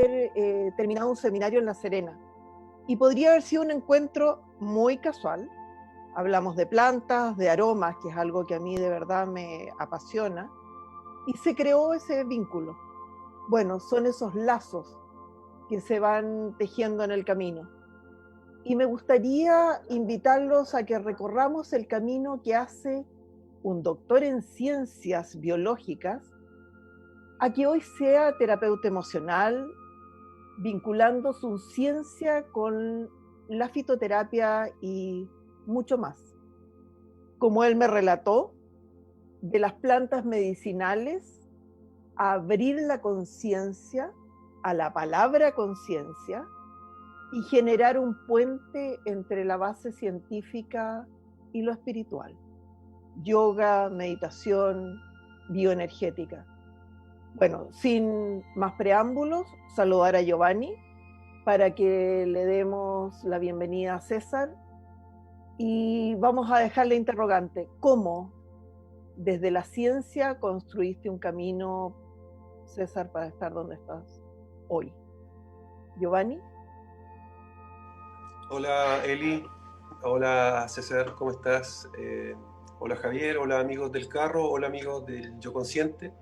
haber terminado un seminario en La Serena. Y podría haber sido un encuentro muy casual. Hablamos de plantas, de aromas, que es algo que a mí de verdad me apasiona. Y se creó ese vínculo. Bueno, son esos lazos que se van tejiendo en el camino. Y me gustaría invitarlos a que recorramos el camino que hace un doctor en ciencias biológicas a que hoy sea terapeuta emocional, vinculando su ciencia con la fitoterapia y mucho más. Como él me relató, de las plantas medicinales a abrir la conciencia a la palabra conciencia y generar un puente entre la base científica y lo espiritual. Yoga, meditación, bioenergética. Bueno, sin más preámbulos, saludar a Giovanni para que le demos la bienvenida a César y vamos a dejar la interrogante. ¿Cómo desde la ciencia construiste un camino, César, para estar donde estás hoy? Giovanni. Hola Eli, hola César, ¿cómo estás? Hola Javier, hola amigos del carro, hola amigos del Yo Consciente.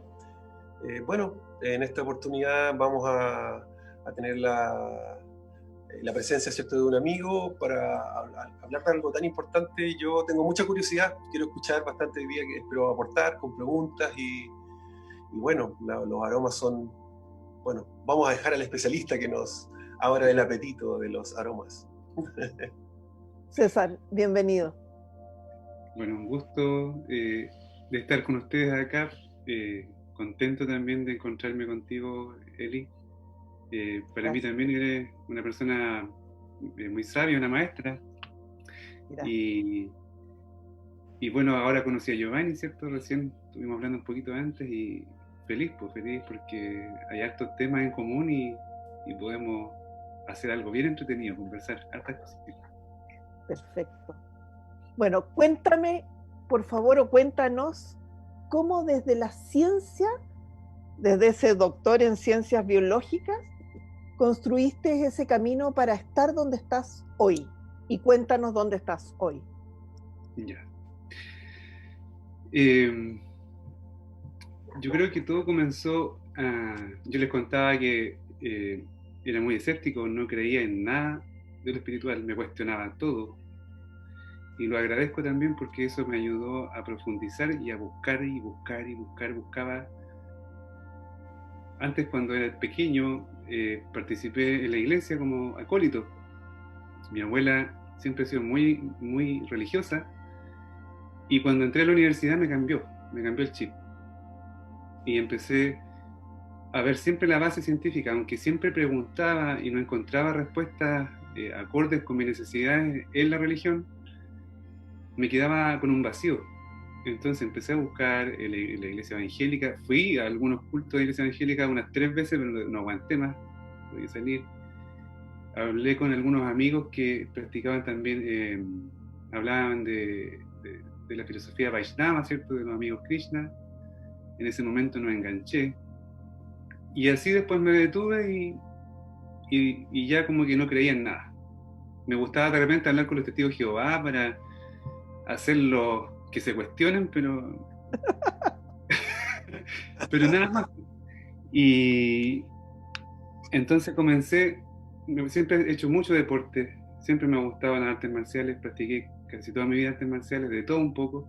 Bueno, en esta oportunidad vamos a tener la presencia, ¿cierto?, de un amigo para hablar de algo tan importante. Yo tengo mucha curiosidad, quiero escuchar bastante hoy día, que espero aportar con preguntas y bueno, los aromas son, bueno, vamos a dejar al especialista que nos abra el apetito de los aromas. César, bienvenido. Bueno, un gusto de estar con ustedes acá. Contento también de encontrarme contigo, Eli. Para mí también eres una persona muy sabia, una maestra. Y bueno, ahora conocí a Giovanni, ¿cierto? Recién estuvimos hablando un poquito antes y feliz porque hay hartos temas en común y podemos hacer algo bien entretenido, conversar hartas cositas. Perfecto. Bueno, cuéntame, por favor, o cuéntanos cómo desde la ciencia, desde ese doctor en ciencias biológicas, construiste ese camino para estar donde estás hoy. Y cuéntanos dónde estás hoy. Ya. Yo creo que todo comenzó, yo les contaba que era muy escéptico, no creía en nada de lo espiritual, me cuestionaba todo. Y lo agradezco también porque eso me ayudó a profundizar y a buscar y buscar y buscaba. Antes, cuando era pequeño, participé en la iglesia como acólito. Mi abuela siempre ha sido muy, muy religiosa y cuando entré a la universidad me cambió el chip. Y empecé a ver siempre la base científica, aunque siempre preguntaba y no encontraba respuestas acordes con mis necesidades en la religión, me quedaba con un vacío. Entonces empecé a buscar en la iglesia evangélica, fui a algunos cultos de la iglesia evangélica unas 3 veces, pero no aguanté más, podía salir. Hablé con algunos amigos que practicaban también, hablaban de la filosofía Vaishnava, ¿cierto?, de los amigos Krishna. En ese momento nos enganché. Y así después me detuve y ya como que no creía en nada. Me gustaba de repente hablar con los testigos de Jehová para hacerlos que se cuestionen, pero nada más. Y entonces siempre he hecho mucho deporte, siempre me gustaban las artes marciales, practiqué casi toda mi vida artes marciales, de todo un poco.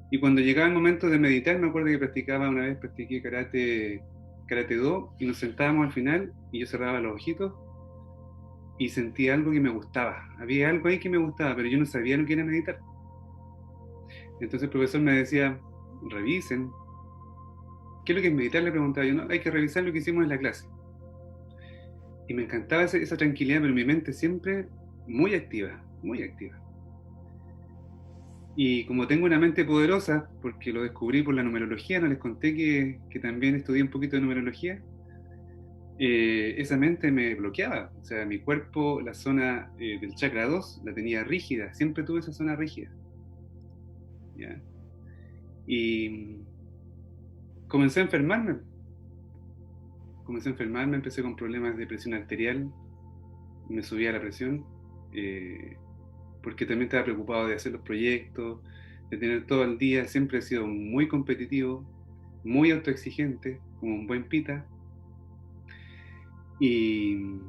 Y cuando llegaba el momento de meditar, me acuerdo que practiqué karate do, y nos sentábamos al final y yo cerraba los ojitos y sentía algo que me gustaba. Había algo ahí que me gustaba, pero yo no sabía lo que era meditar. Entonces el profesor me decía, revisen. ¿Qué es lo que es meditar? Le preguntaba yo. No, hay que revisar lo que hicimos en la clase. Y me encantaba esa tranquilidad, pero mi mente siempre muy activa, muy activa. Y como tengo una mente poderosa, porque lo descubrí por la numerología, no les conté que también estudié un poquito de numerología, esa mente me bloqueaba. O sea, mi cuerpo, la zona del chakra 2, la tenía rígida, siempre tuve esa zona rígida. ¿Ya? Y comencé a enfermarme comencé a enfermarme, empecé con problemas de presión arterial, me subía la presión, porque también estaba preocupado de hacer los proyectos, de tener todo el día. Siempre he sido muy competitivo, muy autoexigente, como un buen pita, y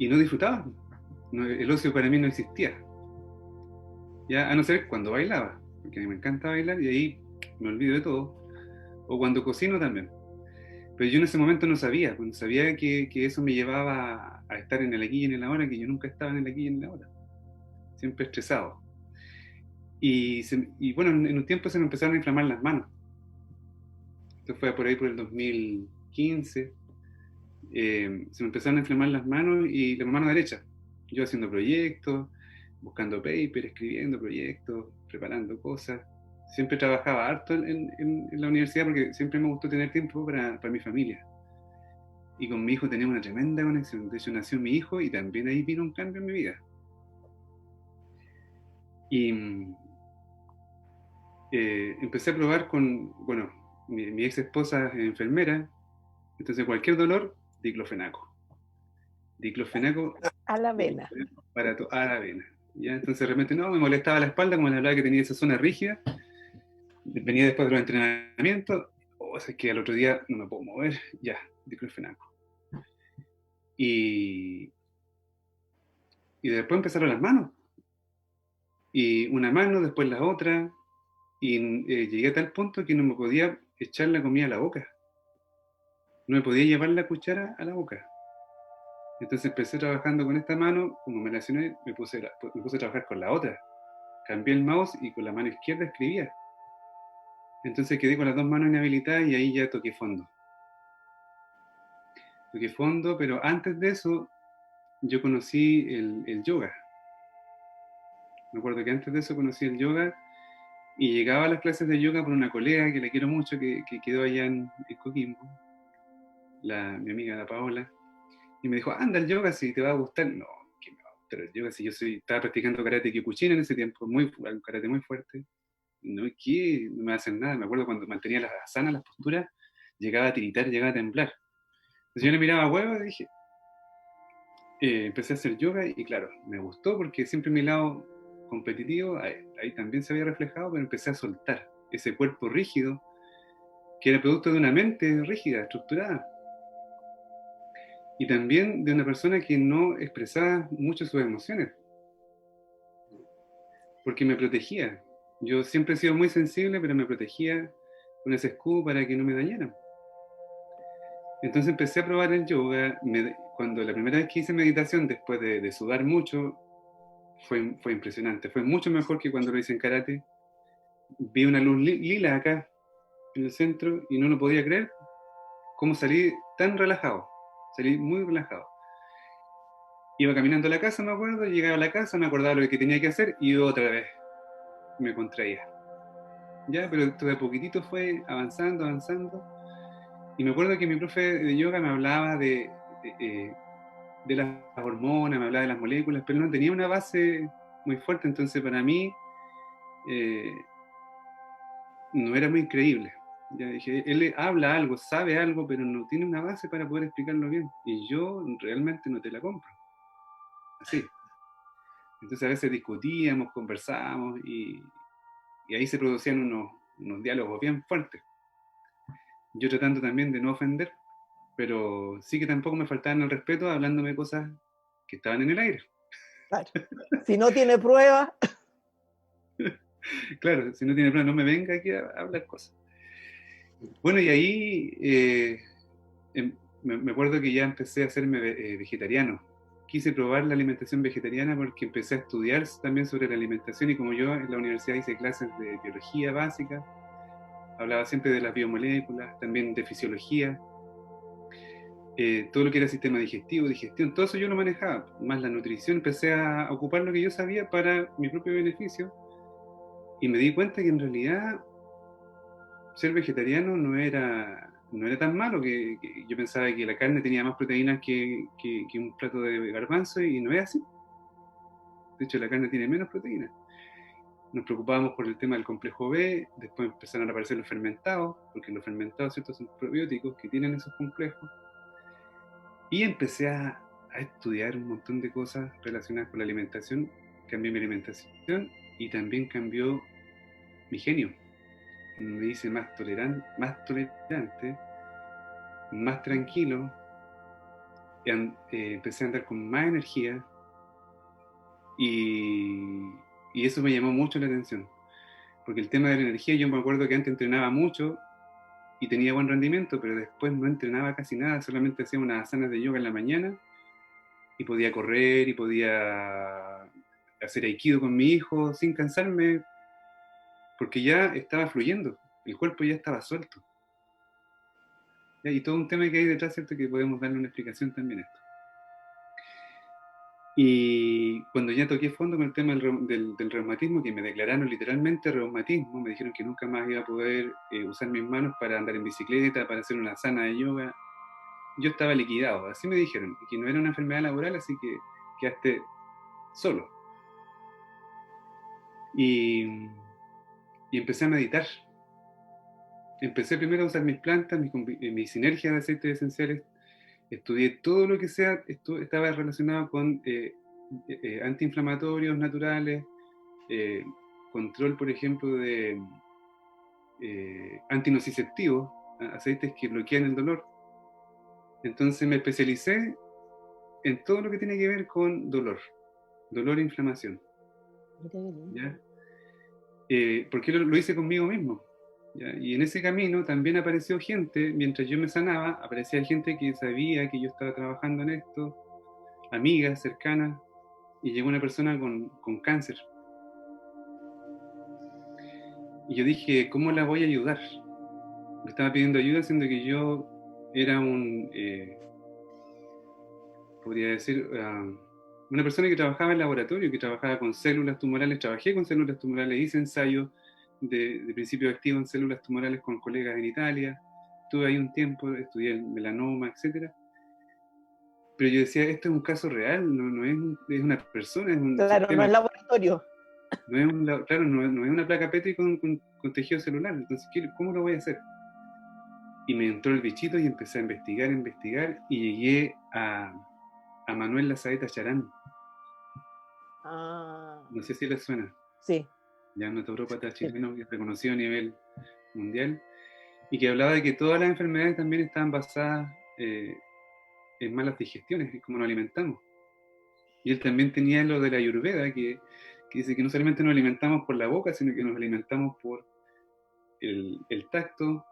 no disfrutaba. El ocio para mí no existía, ya, a no ser cuando bailaba, porque a mí me encanta bailar y ahí me olvido de todo, o cuando cocino también. Pero yo en ese momento no sabía, pues, no sabía que eso me llevaba a estar en el aquí y en el ahora, que yo nunca estaba en el aquí y en el ahora, siempre estresado. Y bueno, en un tiempo se me empezaron a inflamar las manos. Esto fue por ahí por el 2015. Se me empezaron a inflamar las manos y la mano derecha. Yo haciendo proyectos, buscando paper, escribiendo proyectos, preparando cosas. Siempre trabajaba harto en la universidad porque siempre me gustó tener tiempo para mi familia. Y con mi hijo tenía una tremenda conexión. De hecho, nació mi hijo y también ahí vino un cambio en mi vida. Y empecé a probar con, bueno, mi ex esposa es enfermera, entonces cualquier dolor, diclofenaco. Diclofenaco A la vena. a la vena. ¿Ya? Entonces de repente no, me molestaba la espalda, como le hablaba que tenía esa zona rígida. Venía después de los entrenamientos, o sea, es que al otro día no me puedo mover, ya, diclofenaco. Y después empezaron las manos. Y una mano, después la otra, y llegué a tal punto que no me podía echar la comida a la boca. No me podía llevar la cuchara a la boca. Entonces empecé trabajando con esta mano, como me lesioné, me puse a trabajar con la otra. Cambié el mouse y con la mano izquierda escribía. Entonces quedé con las dos manos inhabilitadas y ahí ya toqué fondo. Toqué fondo, pero antes de eso yo conocí el yoga. Me acuerdo que antes de eso conocí el yoga y llegaba a las clases de yoga por una colega que la quiero mucho, que quedó allá en Coquimbo, mi amiga la Paola, y me dijo, anda el yoga si te va a gustar. No, que me va a gustar el yoga si estaba practicando karate kyokushin en ese tiempo, un karate muy fuerte. No, ¿qué? No me hacen nada. Me acuerdo cuando mantenía las asanas, las posturas, llegaba a tiritar, llegaba a temblar. Entonces yo le miraba a huevo y dije, empecé a hacer yoga y claro, me gustó porque siempre mi lado competitivo ahí también se había reflejado, pero empecé a soltar ese cuerpo rígido que era producto de una mente rígida, estructurada, y también de una persona que no expresaba mucho sus emociones, porque me protegía. Yo siempre he sido muy sensible, pero me protegía con ese escudo para que no me dañaran. Entonces empecé a probar el yoga. Cuando la primera vez que hice meditación, después de sudar mucho, fue impresionante. Fue mucho mejor que cuando lo hice en karate. Vi una luz lila acá en el centro y no lo podía creer cómo salí tan relajado. Salí muy relajado. Iba caminando a la casa, me acuerdo, llegaba a la casa, me acordaba lo que tenía que hacer y otra vez me contraía. Ya, pero esto de poquitito fue avanzando. Y me acuerdo que mi profe de yoga me hablaba de las hormonas, me hablaba de las moléculas, pero no tenía una base muy fuerte, entonces para mí no era muy creíble. Ya dije, él habla algo, sabe algo, pero no tiene una base para poder explicarlo bien. Y yo realmente no te la compro. Así. Entonces a veces discutíamos, conversábamos y ahí se producían unos diálogos bien fuertes. Yo tratando también de no ofender, pero sí que tampoco me faltaban el respeto hablándome cosas que estaban en el aire. Claro. Si no tiene pruebas. Claro, si no tiene pruebas, no me venga aquí a hablar cosas. Bueno, y ahí me acuerdo que ya empecé a hacerme vegetariano. Quise probar la alimentación vegetariana porque empecé a estudiar también sobre la alimentación y como yo en la universidad hice clases de biología básica, hablaba siempre de las biomoléculas, también de fisiología, todo lo que era sistema digestivo, digestión, todo eso yo lo manejaba, más la nutrición, empecé a ocupar lo que yo sabía para mi propio beneficio y me di cuenta que en realidad ser vegetariano no era tan malo, que yo pensaba que la carne tenía más proteínas que un plato de garbanzo y no es así. De hecho, la carne tiene menos proteínas. nos preocupábamos por el tema del complejo B, después empezaron a aparecer los fermentados, porque los fermentados, ¿cierto?, son probióticos que tienen esos complejos. Y empecé a estudiar un montón de cosas relacionadas con la alimentación. Cambié mi alimentación y también cambió mi genio. Me hice más tolerante, más tranquilo. Empecé a andar con más energía y eso me llamó mucho la atención. Porque el tema de la energía, yo me acuerdo que antes entrenaba mucho y tenía buen rendimiento, pero después no entrenaba casi nada, solamente hacía unas asanas de yoga en la mañana y podía correr y podía hacer aikido con mi hijo sin cansarme, porque ya estaba fluyendo, el cuerpo ya estaba suelto. Y todo un tema que hay detrás, ¿cierto?, que podemos darle una explicación también a esto. Y cuando ya toqué fondo con el tema del reumatismo, que me declararon literalmente reumatismo, me dijeron que nunca más iba a poder usar mis manos para andar en bicicleta, para hacer una asana de yoga, yo estaba liquidado, así me dijeron, que no era una enfermedad laboral, así que quedaste solo. Y empecé a meditar. Empecé primero a usar mis plantas, mis sinergias de aceites esenciales. Estudié todo lo que sea, estaba relacionado con antiinflamatorios naturales, control, por ejemplo, de antinociceptivos, aceites que bloquean el dolor. Entonces me especialicé en todo lo que tiene que ver con dolor e inflamación. ¿Ya? Porque lo hice conmigo mismo. ¿Ya? Y en ese camino también apareció gente, mientras yo me sanaba, aparecía gente que sabía que yo estaba trabajando en esto, amigas cercanas, y llegó una persona con cáncer. Y yo dije, ¿cómo la voy a ayudar? Me estaba pidiendo ayuda, siendo que yo era podría decir, una persona que trabajaba en laboratorio, que trabajaba con células tumorales, trabajé con células tumorales, hice ensayos de principio activo en células tumorales con colegas en Italia, estuve ahí un tiempo, estudié el melanoma, etc. Pero yo decía, esto es un caso real, no es una persona, es un claro, sistema. No es laboratorio. No es una placa Petri con tejido celular, entonces, ¿cómo lo voy a hacer? Y me entró el bichito y empecé a investigar, y llegué a Manuel Lazaeta Charán. No sé si les suena. Sí. Ya un naturópata chileno que es reconocido a nivel mundial y que hablaba de que todas las enfermedades también estaban basadas en malas digestiones, en cómo nos alimentamos. Y él también tenía lo de la Ayurveda, que dice que no solamente nos alimentamos por la boca, sino que nos alimentamos por el tacto,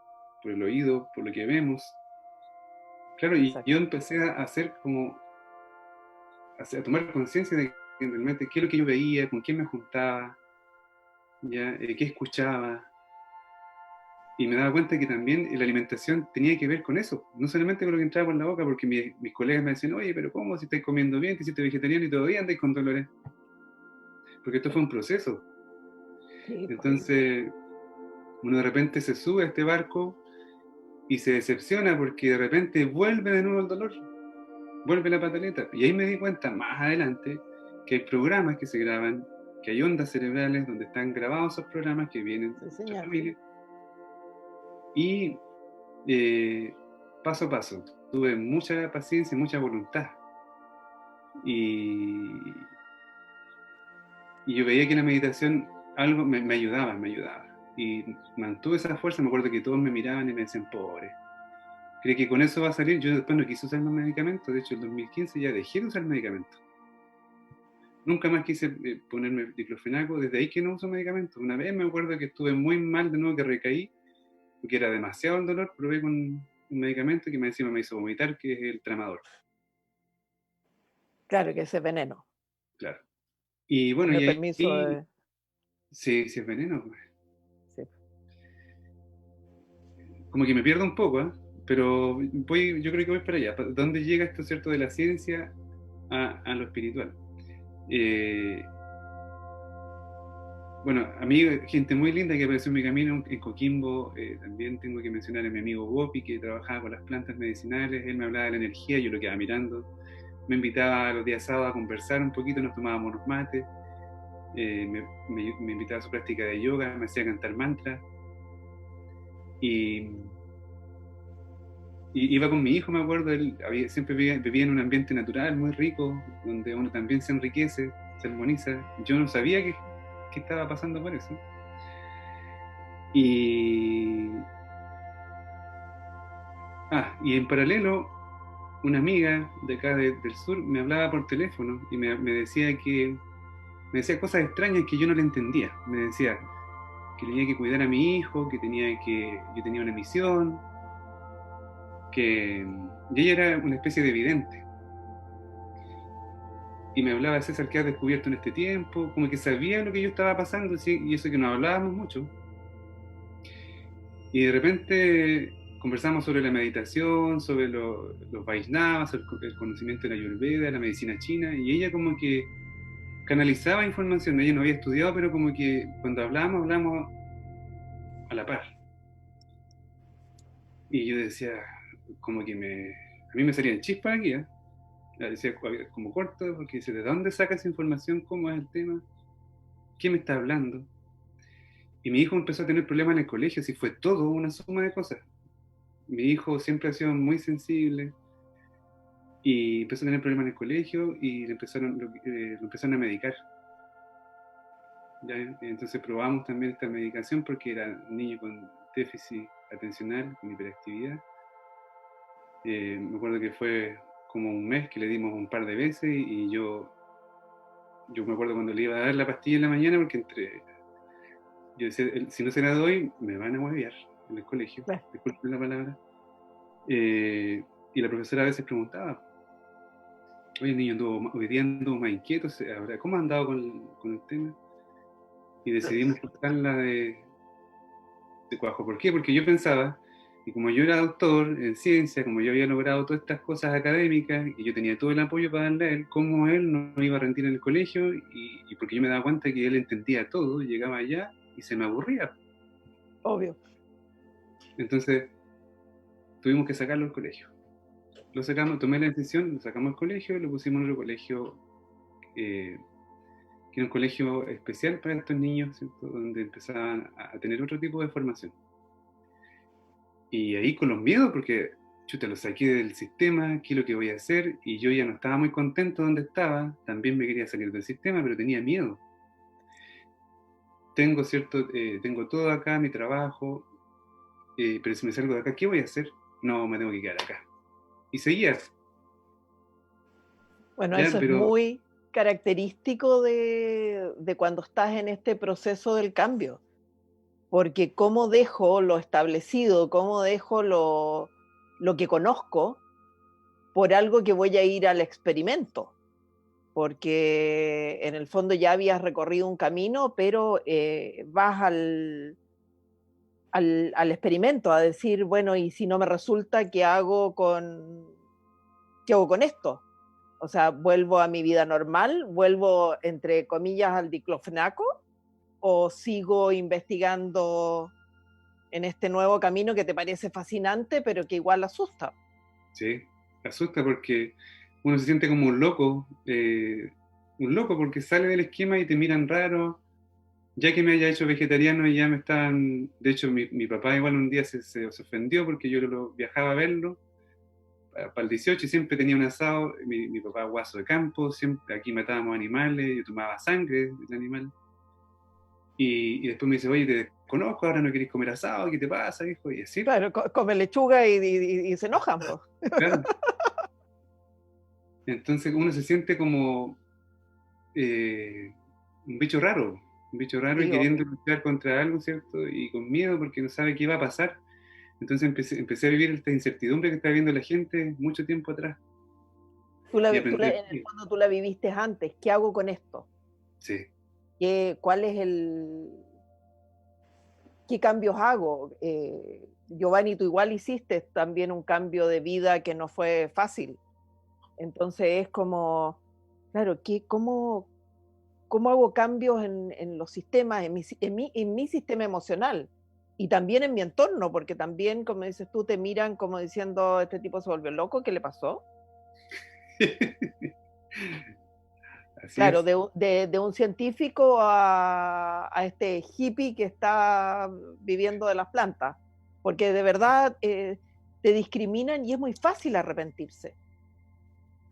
por el oído, por lo que vemos. Claro, y yo empecé a hacer a tomar conciencia de realmente qué es lo que yo veía, con quién me juntaba, ¿ya? Qué escuchaba. Y me daba cuenta que también la alimentación tenía que ver con eso, no solamente con lo que entraba por la boca, porque mis colegas me decían, oye, pero ¿cómo? Si estáis comiendo bien, te hiciste vegetariano y todavía andáis con dolores. Porque esto fue un proceso. Sí, entonces, uno de repente se sube a este barco y se decepciona porque de repente vuelve de nuevo el dolor, vuelve la pataleta. Y ahí me di cuenta más adelante que hay programas que se graban, que hay ondas cerebrales donde están grabados esos programas que vienen de nuestra familia. Y paso a paso, tuve mucha paciencia y mucha voluntad. Y yo veía que la meditación algo me ayudaba. Y mantuve esa fuerza. Me acuerdo que todos me miraban y me decían, pobre, ¿cree que con eso va a salir? Yo después no quise usar más medicamentos. De hecho, en 2015 ya dejé de usar medicamentos. Nunca más quise ponerme diclofenaco. Desde ahí que no uso medicamentos. Una vez me acuerdo que estuve muy mal de nuevo, que recaí, porque era demasiado el dolor. Probé con un medicamento que encima me hizo vomitar, que es el tramador. Claro, que ese es veneno. Claro. Y bueno, y permiso sí, es veneno. Sí. Como que me pierdo un poco, pero yo creo que voy para allá. ¿Dónde llega esto, cierto, de la ciencia a lo espiritual? Bueno, a mí, gente muy linda que apareció en mi camino en Coquimbo. También tengo que mencionar a mi amigo Gopi, que trabajaba con las plantas medicinales. Él me hablaba de la energía, yo lo quedaba mirando. Me invitaba los días sábados a conversar un poquito, nos tomábamos unos mates. me invitaba a su práctica de yoga, me hacía cantar mantras. Y iba con mi hijo, me acuerdo, él siempre vivía en un ambiente natural, muy rico, donde uno también se enriquece, se armoniza. Yo no sabía qué estaba pasando por eso. Y en paralelo, una amiga de acá del sur me hablaba por teléfono y me decía cosas extrañas que yo no le entendía. Me decía que tenía que cuidar a mi hijo, yo tenía una misión, y ella era una especie de vidente. Y me hablaba de César, ¿qué has descubierto en este tiempo? Como que sabía lo que yo estaba pasando, ¿sí? Y eso que no hablábamos mucho. Y de repente conversamos sobre la meditación, sobre los Vaishnavas, sobre el conocimiento de la Ayurveda, la medicina china, y ella como que canalizaba información. Ella no había estudiado, pero como que cuando hablamos a la par. Y yo decía, como que a mí me salían chispas aquí, ¿eh? Decía como corto, porque dice, ¿de dónde sacas información? ¿Cómo es el tema? ¿Qué me está hablando? Y mi hijo empezó a tener problemas en el colegio, así fue todo una suma de cosas. Mi hijo siempre ha sido muy sensible y empezó a tener problemas en el colegio y lo empezaron a medicar. ¿Ya? Entonces probamos también esta medicación porque era un niño con déficit atencional, con hiperactividad. Me acuerdo que fue como un mes que le dimos un par de veces y yo me acuerdo cuando le iba a dar la pastilla en la mañana porque yo decía, si no se la doy, me van a huevear en el colegio, disculpen la palabra. Y la profesora a veces preguntaba, oye, el niño hoy día anduvo más inquieto, ¿cómo ha andado con el tema? Y decidimos cortarla de cuajo. ¿Por qué? Porque yo pensaba, y como yo era doctor en ciencia, como yo había logrado todas estas cosas académicas, y yo tenía todo el apoyo para darle a él, ¿cómo él no iba a rendir en el colegio? Y porque yo me daba cuenta que él entendía todo, llegaba allá y se me aburría. Obvio. Entonces, tuvimos que sacarlo del colegio. Lo sacamos, tomé la decisión, lo sacamos del colegio, lo pusimos en otro colegio, que era un colegio especial para estos niños, ¿cierto? Donde empezaban a tener otro tipo de formación. Y ahí con los miedos, porque chuta, lo saqué del sistema, ¿qué es lo que voy a hacer? Y yo ya no estaba muy contento donde estaba, también me quería salir del sistema, pero tenía miedo. Tengo todo acá, mi trabajo, pero si me salgo de acá, ¿qué voy a hacer? No, me tengo que quedar acá. Y seguía. Bueno, eso es muy característico de cuando estás en este proceso del cambio, porque cómo dejo lo establecido, cómo dejo lo que conozco por algo que voy a ir al experimento, porque en el fondo ya habías recorrido un camino, pero vas al experimento a decir, bueno, y si no me resulta, ¿qué hago con esto? O sea, ¿vuelvo a mi vida normal? ¿Vuelvo, entre comillas, al diclofenaco? ¿O sigo investigando en este nuevo camino que te parece fascinante, pero que igual asusta? Sí, asusta porque uno se siente como un loco porque sale del esquema y te miran raro. Ya que me haya hecho vegetariano y ya me estaban... De hecho, mi papá igual un día se ofendió porque yo viajaba a verlo para el 18 y siempre tenía un asado. Mi papá guaso de campo, siempre aquí matábamos animales, yo tomaba sangre del animal. Y después me dice, oye, te desconozco, ahora no querés comer asado, ¿qué te pasa, hijo? Y así. Claro, come lechuga y se enojan, pues. Claro. Entonces uno se siente como un bicho raro sí, y queriendo luchar contra algo, ¿cierto? Y con miedo porque no sabe qué va a pasar. Entonces empecé a vivir esta incertidumbre que está viviendo la gente mucho tiempo atrás. En el fondo tú la viviste antes. ¿Qué hago con esto? Sí. ¿Cuál es qué cambios hago? Giovanni, tú igual hiciste también un cambio de vida que no fue fácil. Entonces es como, claro, ¿cómo hago cambios en los sistemas, en mi sistema emocional? Y también en mi entorno, porque también, como dices tú, te miran como diciendo, este tipo se volvió loco, ¿qué le pasó? Así Claro, es. de un científico a este hippie que está viviendo de las plantas, porque de verdad te discriminan y es muy fácil arrepentirse.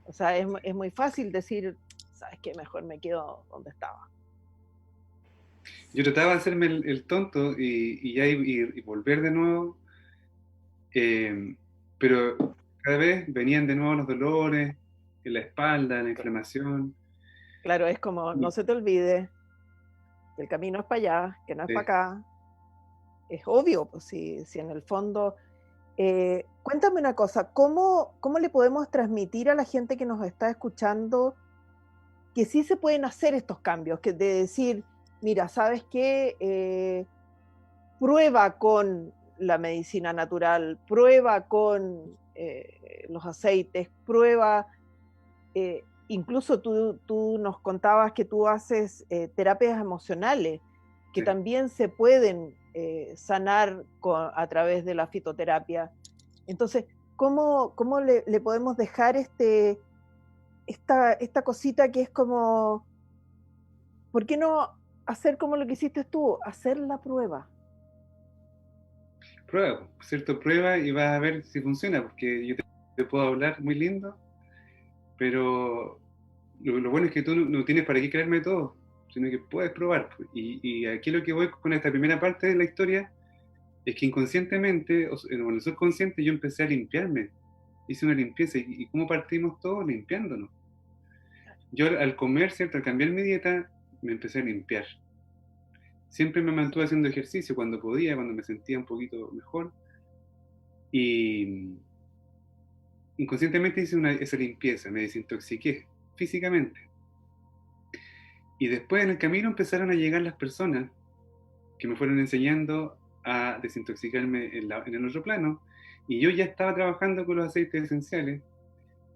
O sea, es muy fácil decir, ¿sabes qué? Mejor me quedo donde estaba. Yo trataba de hacerme el tonto y ya y volver de nuevo, pero cada vez venían de nuevo los dolores en la espalda, la inflamación. Claro, es como, no Y, se te olvide que el camino es para allá, que no es para eh, acá. Es obvio, pues si en el fondo. Cuéntame una cosa, ¿cómo le podemos transmitir a la gente que nos está escuchando que sí se pueden hacer estos cambios? Que de decir, mira, ¿sabes qué? Prueba con la medicina natural, prueba con los aceites, prueba, incluso tú nos contabas que tú haces terapias emocionales, que sí. también se pueden sanar a través de la fitoterapia. Entonces, ¿cómo le podemos dejar esta cosita que es como, ¿por qué no hacer como lo que hiciste tú? Hacer la prueba. Prueba, ¿cierto? Prueba y vas a ver si funciona, porque yo te puedo hablar muy lindo, pero lo bueno es que tú no tienes para qué creerme todo, sino que puedes probar. Y aquí lo que voy con esta primera parte de la historia es que inconscientemente, o en el subconsciente, yo empecé a limpiarme. Hice una limpieza. ¿Y cómo partimos todos? Limpiándonos. Yo al comer, ¿cierto? Al cambiar mi dieta, me empecé a limpiar. Siempre me mantuve haciendo ejercicio cuando podía, cuando me sentía un poquito mejor. Y inconscientemente hice esa limpieza, me desintoxiqué físicamente. Y después en el camino empezaron a llegar las personas que me fueron enseñando a desintoxicarme en el otro plano. Y yo ya estaba trabajando con los aceites esenciales,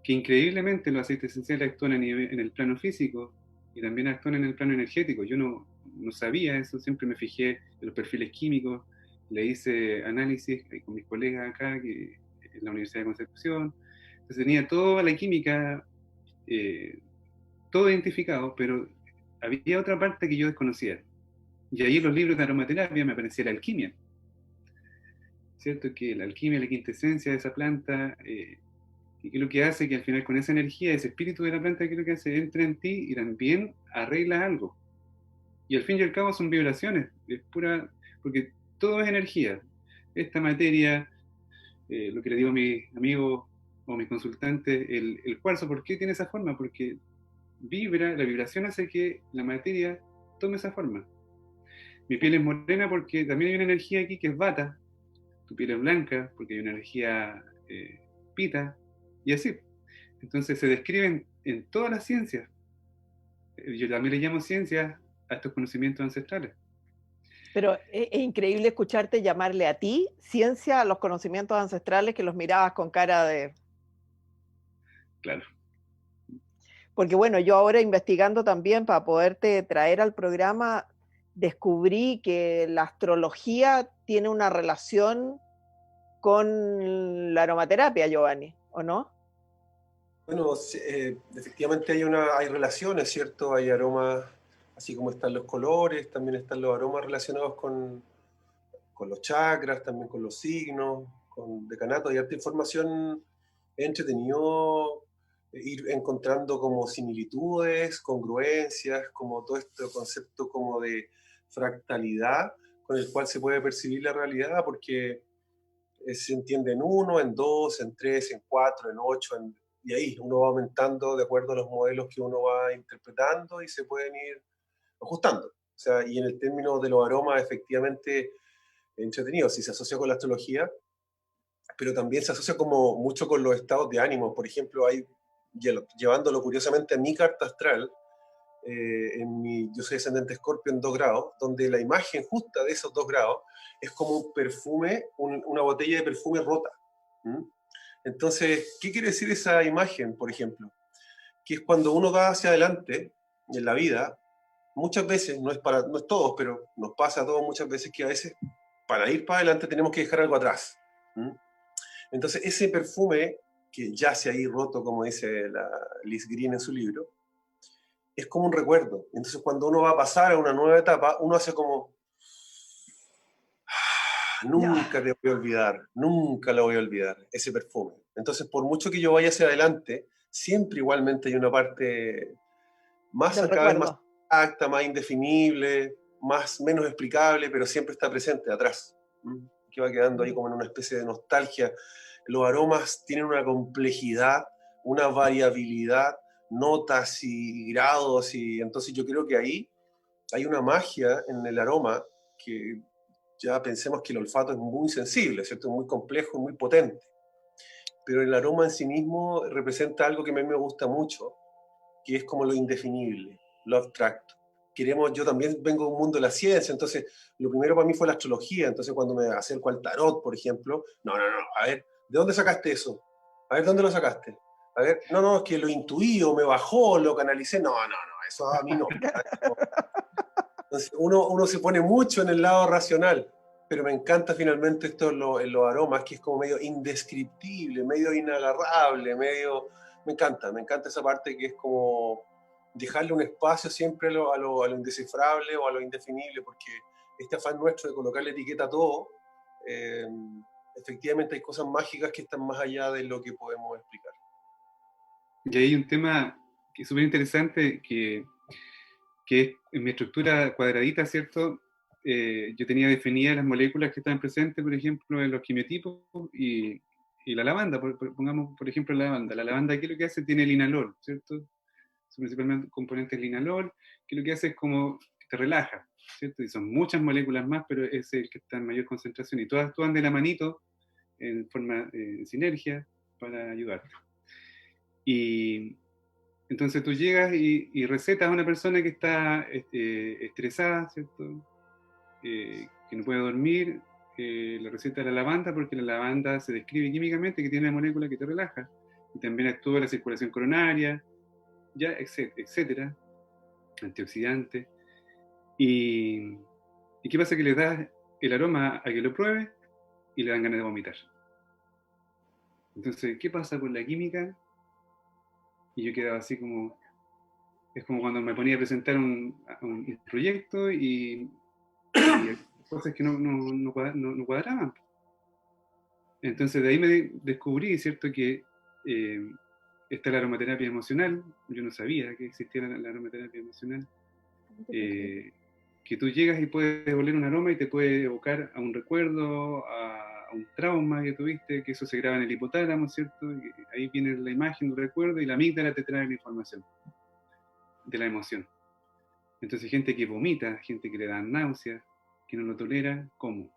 que increíblemente los aceites esenciales actúan en el plano físico y también actúan en el plano energético. Yo no sabía eso, siempre me fijé en los perfiles químicos, le hice análisis con mis colegas acá en la Universidad de Concepción. Entonces tenía toda la química, eh, todo identificado, pero había otra parte que yo desconocía. Y ahí en los libros de aromaterapia me aparecía la alquimia, ¿cierto? Que la alquimia, la quintesencia de esa planta, y que lo que hace que al final con esa energía, ese espíritu de la planta, que lo que hace, entra en ti y también arregla algo. Y al fin y al cabo son vibraciones, es pura, porque todo es energía. Esta materia, lo que le digo a mis amigos o mis consultantes, el cuarzo, ¿por qué tiene esa forma? Porque vibra, la vibración hace que la materia tome esa forma. Mi piel es morena porque también hay una energía aquí que es bata, tu piel es blanca porque hay una energía pita, y así. Entonces se describen en todas las ciencias. Yo también le llamo ciencias a estos conocimientos ancestrales. Pero es increíble escucharte llamarle a ti ciencia a los conocimientos ancestrales que los mirabas con cara de. Claro. Porque bueno, yo ahora investigando también para poderte traer al programa, descubrí que la astrología tiene una relación con la aromaterapia, Giovanni, ¿o no? Bueno, efectivamente hay relaciones, ¿cierto? Hay aromas, así como están los colores, también están los aromas relacionados con los chakras, también con los signos, con decanato. Hay harta información. Es entretenido ir encontrando como similitudes, congruencias, como todo este concepto como de fractalidad con el cual se puede percibir la realidad, porque se entiende en uno, en dos, en tres, en cuatro, en ocho, y ahí uno va aumentando de acuerdo a los modelos que uno va interpretando y se pueden ir ajustando. O sea, y en el término de los aromas, efectivamente, entretenido, si se asocia con la astrología, pero también se asocia como mucho con los estados de ánimo. Por ejemplo, llevándolo curiosamente a mi carta astral, yo soy descendente Escorpio en 2 grados, donde la imagen justa de esos 2 grados es como un perfume, una botella de perfume rota. ¿Mm? Entonces, ¿qué quiere decir esa imagen, por ejemplo? Que es cuando uno va hacia adelante en la vida, muchas veces, no es todos, pero nos pasa a todos muchas veces que a veces para ir para adelante tenemos que dejar algo atrás. ¿Mm? Entonces, ese perfume que yace ahí roto, como dice la Liz Green en su libro, es como un recuerdo. Entonces cuando uno va a pasar a una nueva etapa, uno hace como, nunca te voy a olvidar, nunca lo voy a olvidar, ese perfume. Entonces, por mucho que yo vaya hacia adelante, siempre igualmente hay una parte más, Del cada vez más recuerdo. acta, más indefinible, menos explicable, pero siempre está presente atrás. ¿Mm? Que va quedando ahí como en una especie de nostalgia. Los aromas tienen una complejidad, una variabilidad, notas y grados, y entonces yo creo que ahí hay una magia en el aroma que ya pensemos que el olfato es muy sensible, ¿cierto? Muy complejo, muy potente. Pero el aroma en sí mismo representa algo que a mí me gusta mucho, que es como lo indefinible, lo abstracto. Yo también vengo de un mundo de la ciencia, entonces lo primero para mí fue la astrología, entonces cuando me acerco al tarot, por ejemplo, no, a ver, ¿de dónde sacaste eso? A ver, ¿dónde lo sacaste? A ver, no, es que lo intuí o me bajó, lo canalicé, no, eso a mí no. Entonces uno se pone mucho en el lado racional, pero me encanta finalmente esto en los aromas, que es como medio indescriptible, medio inagarrable, Me encanta esa parte que es como dejarle un espacio siempre a lo indescifrable o a lo indefinible, porque este afán nuestro de colocarle etiqueta a todo, eh, efectivamente hay cosas mágicas que están más allá de lo que podemos explicar. Y hay un tema que es súper interesante, que es en mi estructura cuadradita, ¿cierto? Yo tenía definidas las moléculas que estaban presentes, por ejemplo, en los quimiotipos y la lavanda, pongamos por ejemplo la lavanda. La lavanda, ¿qué es lo que hace? Tiene linalol, ¿cierto? Su principal componente es linalol, que lo que hace es como que te relaja, ¿cierto? Y son muchas moléculas más, pero es el que está en mayor concentración. Y todas actúan de la manito, en forma de sinergia, para ayudarte. Y entonces tú llegas y recetas a una persona que está estresada, ¿cierto? Que no puede dormir, le receta la lavanda porque la lavanda se describe químicamente que tiene una molécula que te relaja y también actúa en la circulación coronaria, ya, etcétera, antioxidante. ¿Y qué pasa? Que le das el aroma a que lo pruebe y le dan ganas de vomitar. Entonces, ¿qué pasa con la química? Y yo quedaba así como, es como cuando me ponía a presentar un proyecto y cosas que no cuadraban. Entonces de ahí me descubrí, ¿cierto? Que está la aromaterapia emocional. Yo no sabía que existía la aromaterapia emocional. Que tú llegas y puedes oler un aroma y te puede evocar a un recuerdo, a un trauma que tuviste, que eso se graba en el hipotálamo, ¿cierto? Y ahí viene la imagen, el recuerdo, y la amígdala te trae la información de la emoción. Entonces gente que vomita, gente que le da náuseas, que no lo tolera, ¿cómo?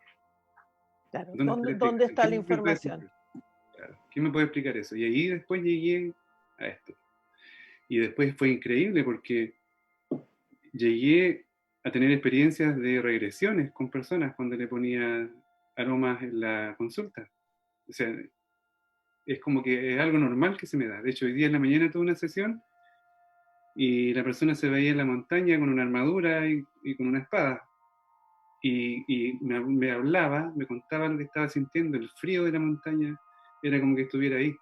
Claro, ¿Dónde está la ¿dónde explicación? está la ¿Quién me puede información? explicar? Claro, ¿quién me puede explicar eso? Y ahí después llegué a esto. Y después fue increíble porque llegué a tener experiencias de regresiones con personas cuando le ponía aromas en la consulta. O sea, es como que es algo normal que se me da. De hecho, hoy día en la mañana tuve una sesión y la persona se veía en la montaña con una armadura y con una espada. Y me hablaba, me contaba lo que estaba sintiendo, el frío de la montaña, era como que estuviera ahí.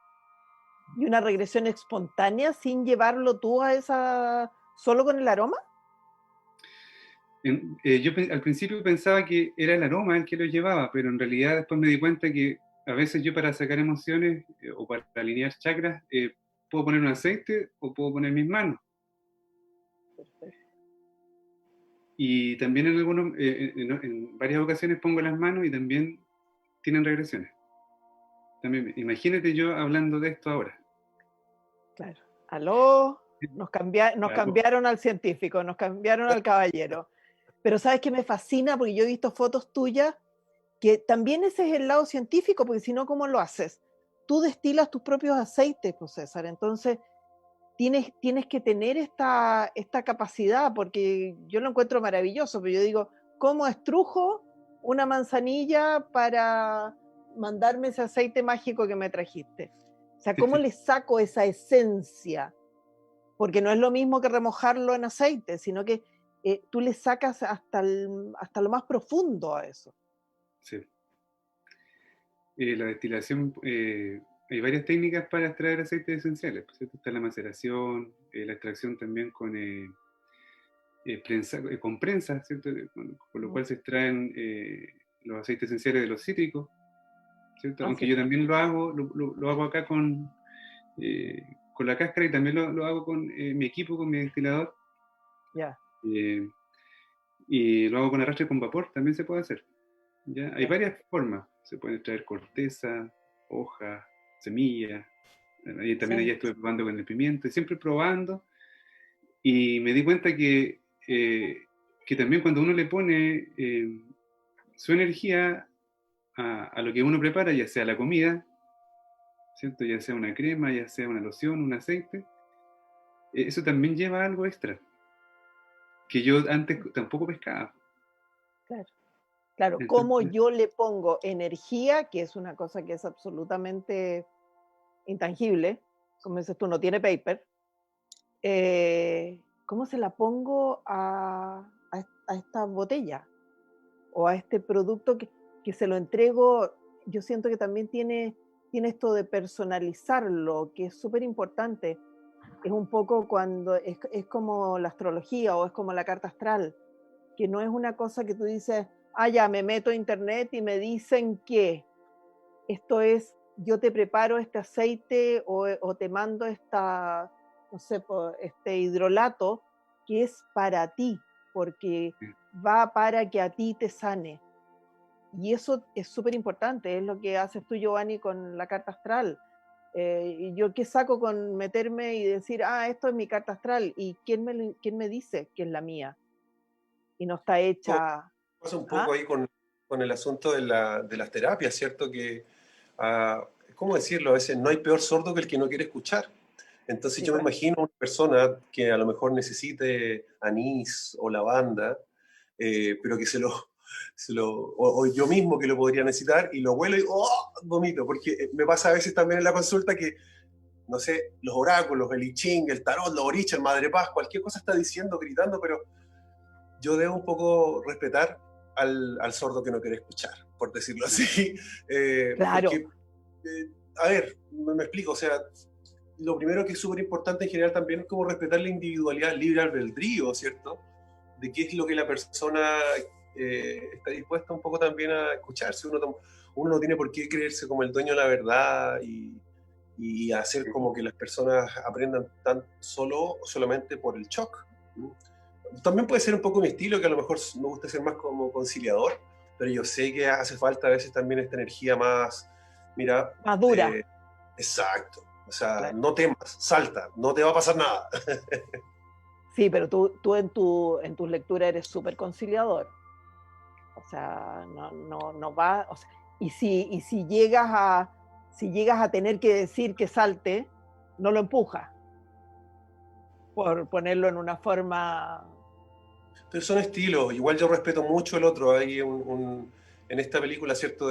¿Y una regresión espontánea sin llevarlo tú a esa, solo con el aroma? Yo al principio pensaba que era el aroma el que lo llevaba, pero en realidad después me di cuenta que a veces yo para sacar emociones o para alinear chakras puedo poner un aceite o puedo poner mis manos. Perfecto. Y también en varias ocasiones pongo las manos y también tienen regresiones. También, imagínate yo hablando de esto ahora. Claro. Aló, nos Claro. cambiaron al científico, nos cambiaron al caballero. Pero ¿sabes qué me fascina? Porque yo he visto fotos tuyas, que también ese es el lado científico, porque si no, ¿cómo lo haces? Tú destilas tus propios aceites, pues César. Entonces, tienes que tener esta capacidad, porque yo lo encuentro maravilloso, pero yo digo, ¿cómo estrujo una manzanilla para mandarme ese aceite mágico que me trajiste? O sea, ¿cómo le saco esa esencia? Porque no es lo mismo que remojarlo en aceite, sino que tú le sacas hasta lo más profundo a eso. Sí. La destilación hay varias técnicas para extraer aceites esenciales, ¿cierto? Está la maceración, la extracción también con prensa, ¿cierto? Con lo cual se extraen los aceites esenciales de los cítricos, ¿cierto? Aunque Así. yo también lo hago acá con la cáscara, y también lo hago con mi equipo, con mi destilador. Ya. Y lo hago con arrastre con vapor, también se puede hacer. ¿Ya? Hay Ya. varias formas. Se pueden extraer corteza, hojas, semillas. Ahí también Sí. allá estuve probando con el pimiento, y siempre probando. Y me di cuenta que también cuando uno le pone su energía a lo que uno prepara, ya sea la comida, ¿cierto? Ya sea una crema, ya sea una loción, un aceite, eso también lleva algo extra, que yo antes tampoco pescaba. Claro. Claro, como Entonces, yo le pongo energía, que es una cosa que es absolutamente intangible, como dices tú, no tiene paper, ¿cómo se la pongo a esta botella o a este producto que se lo entrego? Yo siento que también tiene esto de personalizarlo, que es súper importante. Es un poco cuando es como la astrología o es como la carta astral, que no es una cosa que tú dices, ah, ya, me meto a internet y me dicen que esto es, yo te preparo este aceite o te mando esta, no sé, este hidrolato que es para ti, porque va para que a ti te sane. Y eso es súper importante, es lo que haces tú, Giovanni, con la carta astral. Y yo qué saco con meterme y decir, ah, esto es mi carta astral, y quién me dice que es la mía y no está hecha. Pasa un poco ¿Ah? ahí con el asunto de las terapias, ¿cierto? Que, ¿cómo decirlo? A veces no hay peor sordo que el que no quiere escuchar. Entonces Sí, yo me pues. imagino una persona que a lo mejor necesite anís o lavanda, pero que o yo mismo que lo podría necesitar y lo huelo y ¡oh! Vomito, porque me pasa a veces también en la consulta que, no sé, los oráculos, el I Ching, el tarot, los orichas, el Madre Paz, cualquier cosa está diciendo, gritando, pero yo debo un poco respetar al sordo que no quiere escuchar, por decirlo así. Claro. Porque, a ver, me explico, o sea, lo primero que es súper importante en general también es como respetar la individualidad, el libre albedrío, ¿cierto? De qué es lo que la persona está dispuesta un poco también a escucharse. Uno no tiene por qué creerse como el dueño de la verdad y hacer como que las personas aprendan tan solamente por el shock. También puede ser un poco mi estilo, que a lo mejor me gusta ser más como conciliador, pero yo sé que hace falta a veces también esta energía más, mira, Madura. exacto, o sea, Claro. no temas, salta, no te va a pasar nada. Sí, pero tú en tus lecturas eres súper conciliador. O sea, no va. O sea, si llegas a tener que decir que salte, no lo empujas, por ponerlo en una forma. Pero son estilos, igual yo respeto mucho el otro, hay en esta película, ¿cierto?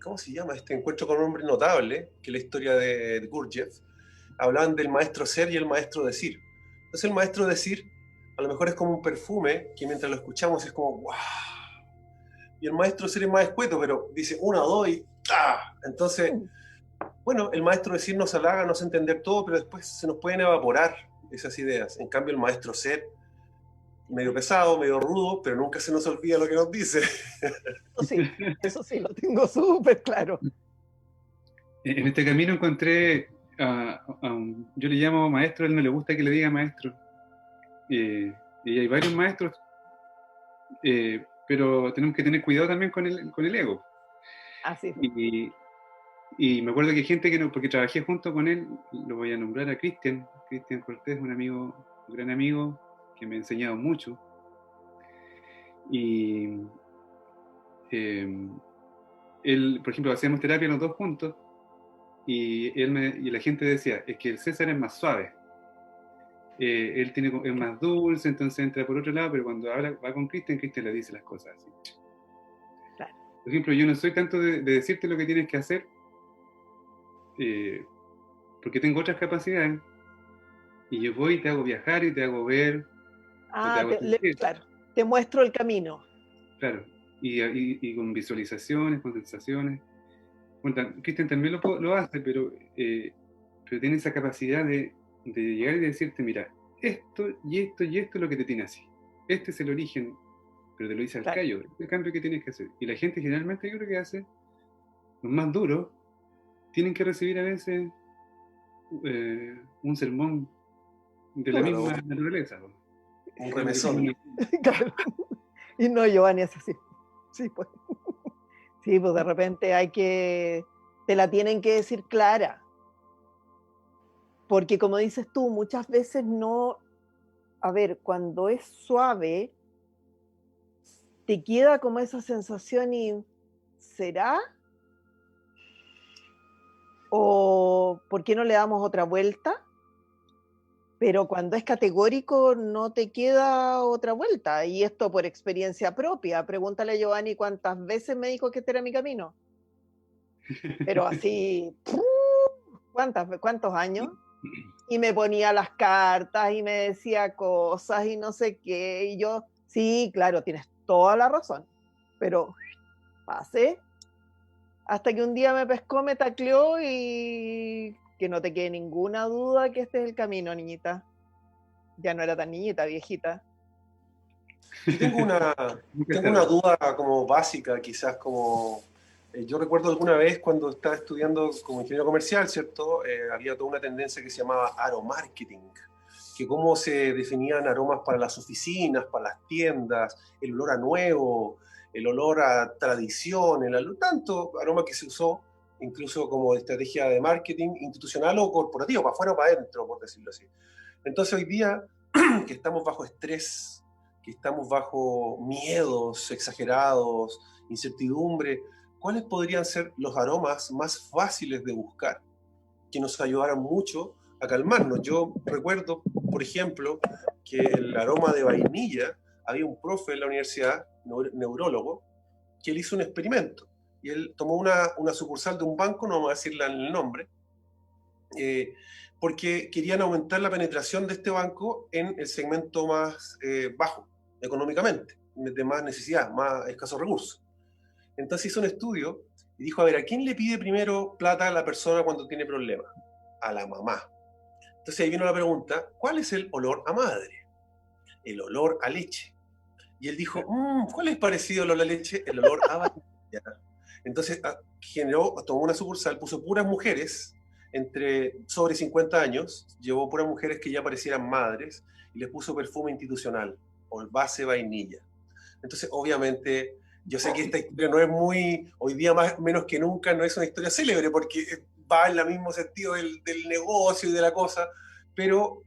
¿Cómo se llama? Este encuentro con un hombre notable, que es la historia de Gurdjieff, hablaban del maestro ser y el maestro decir. Entonces el maestro decir a lo mejor es como un perfume que mientras lo escuchamos es como ¡wow! Y el maestro ser es más escueto, pero dice una, dos y ¡ah! Entonces, bueno, el maestro decir nos halaga, nos hace entender todo, pero después se nos pueden evaporar esas ideas. En cambio, el maestro ser, medio pesado, medio rudo, pero nunca se nos olvida lo que nos dice. Eso sí, lo tengo súper claro. en este camino encontré yo le llamo maestro, a él no le gusta que le diga maestro. Y hay varios maestros, pero tenemos que tener cuidado también con el ego. Así. Y me acuerdo que hay gente que no, porque trabajé junto con él, lo voy a nombrar a Cristian Cortés, un gran amigo que me ha enseñado mucho. Y él, por ejemplo, hacíamos terapia los dos juntos, y la gente decía, es que el César es más suave. Él es más dulce, entonces entra por otro lado, pero cuando va con Cristian le dice las cosas así. Claro. Por ejemplo, yo no soy tanto de decirte lo que tienes que hacer, porque tengo otras capacidades, y yo voy y te hago viajar y te hago ver, o te hago sentir. Claro, te muestro el camino. Claro, y con visualizaciones, con sensaciones. Bueno, Cristian también lo hace, pero tiene esa capacidad de llegar y decirte, mira, esto y esto y esto es lo que te tiene así. Este es el origen, pero te lo dice al Claro. callo, el cambio que tienes que hacer. Y la gente generalmente, yo creo que hace, los más duros, tienen que recibir a veces un sermón de la Claro, misma naturaleza. un remesón. Claro. Y no, Giovanni es así. Sí, pues. Sí, pues de repente te la tienen que decir clara. Porque como dices tú, muchas veces no, a ver, cuando es suave, te queda como esa sensación y ¿será? ¿O por qué no le damos otra vuelta? Pero cuando es categórico no te queda otra vuelta. Y esto por experiencia propia. Pregúntale a Giovanni cuántas veces me dijo que este era mi camino. Pero así, ¿cuántos años? Y me ponía las cartas y me decía cosas y no sé qué. Y yo, sí, claro, tienes toda la razón. Pero pasé hasta que un día me pescó, me tacleó y que no te quede ninguna duda que este es el camino, niñita. Ya no era tan niñita, viejita. Yo tengo una duda como básica, quizás como... yo recuerdo alguna vez cuando estaba estudiando como ingeniero comercial, ¿cierto? Había toda una tendencia que se llamaba aromarketing, que cómo se definían aromas para las oficinas, para las tiendas, el olor a nuevo, el olor a tradición, tanto aroma que se usó incluso como estrategia de marketing institucional o corporativo, para afuera o para adentro, por decirlo así. Entonces hoy día que estamos bajo estrés, que estamos bajo miedos exagerados, incertidumbre, ¿cuáles podrían ser los aromas más fáciles de buscar que nos ayudaran mucho a calmarnos? Yo recuerdo, por ejemplo, que el aroma de vainilla, había un profe en la universidad, neurólogo, que él hizo un experimento y él tomó una sucursal de un banco, no vamos a decirle el nombre, porque querían aumentar la penetración de este banco en el segmento más bajo económicamente, de más necesidad, más escasos recursos. Entonces hizo un estudio y dijo, a ver, ¿a quién le pide primero plata a la persona cuando tiene problemas? A la mamá. Entonces ahí vino la pregunta, ¿cuál es el olor a madre? El olor a leche. Y él dijo, ¿cuál es parecido al olor a leche? El olor a vainilla. Entonces tomó una sucursal, puso puras mujeres sobre 50 años, llevó puras mujeres que ya parecieran madres y les puso perfume institucional o base vainilla. Entonces, obviamente, yo sé que esta historia no es muy, hoy día más menos que nunca, no es una historia célebre porque va en el mismo sentido del negocio y de la cosa, pero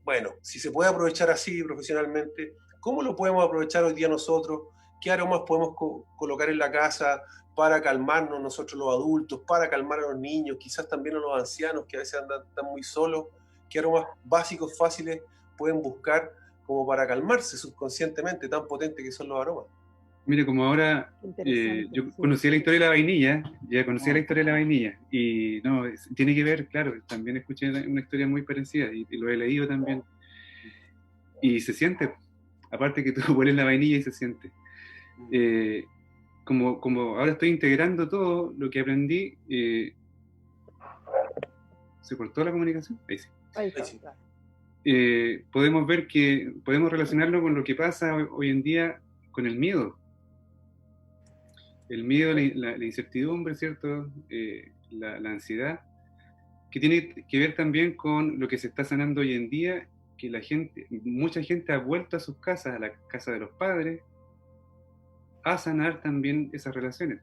bueno, si se puede aprovechar así profesionalmente, ¿cómo lo podemos aprovechar hoy día nosotros? ¿Qué aromas podemos colocar en la casa para calmarnos nosotros los adultos, para calmar a los niños, quizás también a los ancianos que a veces están muy solos? ¿Qué aromas básicos, fáciles pueden buscar como para calmarse subconscientemente, tan potentes que son los aromas? Mire, como ahora yo Sí. conocía la historia de la vainilla, ya conocía la historia de la vainilla, y no, tiene que ver, claro, también escuché una historia muy parecida y lo he leído también, y se siente, aparte que tú pones la vainilla y se siente. Como ahora estoy integrando todo lo que aprendí, ¿se cortó la comunicación? Ahí sí. Ahí está, claro. Podemos ver que podemos relacionarlo con lo que pasa hoy en día con el miedo. El miedo, la incertidumbre, ¿cierto? La ansiedad, que tiene que ver también con lo que se está sanando hoy en día, que mucha gente ha vuelto a sus casas, a la casa de los padres, a sanar también esas relaciones.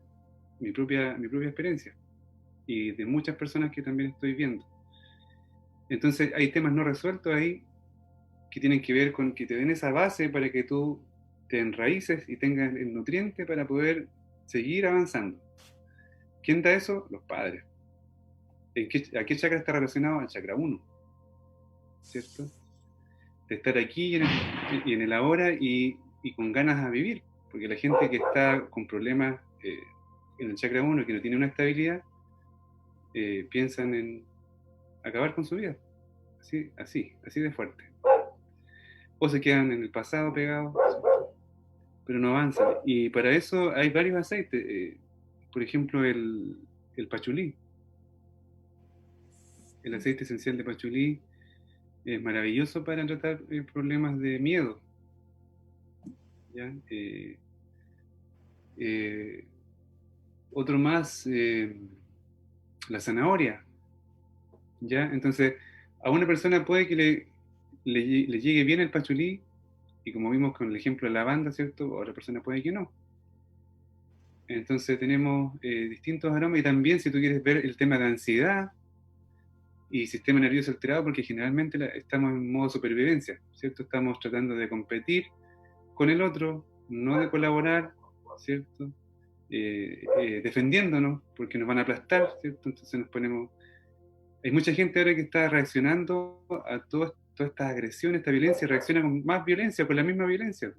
Mi propia experiencia. Y de muchas personas que también estoy viendo. Entonces hay temas no resueltos ahí que tienen que ver con que te den esa base para que tú te enraíces y tengas el nutriente para poder seguir avanzando. ¿Quién da eso? Los padres. ¿A qué chakra está relacionado? Al chakra 1, ¿cierto? De estar aquí y en el ahora y con ganas de vivir. Porque la gente que está con problemas en el chakra 1, que no tiene una estabilidad, piensan en acabar con su vida. Así de fuerte. O se quedan en el pasado pegados, pero no avanzan. Y para eso hay varios aceites. Por ejemplo, el pachulí. El aceite esencial de pachulí es maravilloso para tratar problemas de miedo. ¿Ya? Otro más, la zanahoria. ¿Ya? Entonces, a una persona puede que le llegue bien el pachulí, y como vimos con el ejemplo de la lavanda, ¿cierto? A otra persona puede que no. Entonces tenemos distintos aromas, y también si tú quieres ver el tema de ansiedad y sistema nervioso alterado, porque generalmente estamos en modo supervivencia, ¿cierto? Estamos tratando de competir con el otro, no de colaborar, ¿cierto? Defendiéndonos, porque nos van a aplastar, ¿cierto? Entonces nos ponemos... Hay mucha gente ahora que está reaccionando a todas estas agresiones, esta violencia, reacciona con más violencia, con la misma violencia.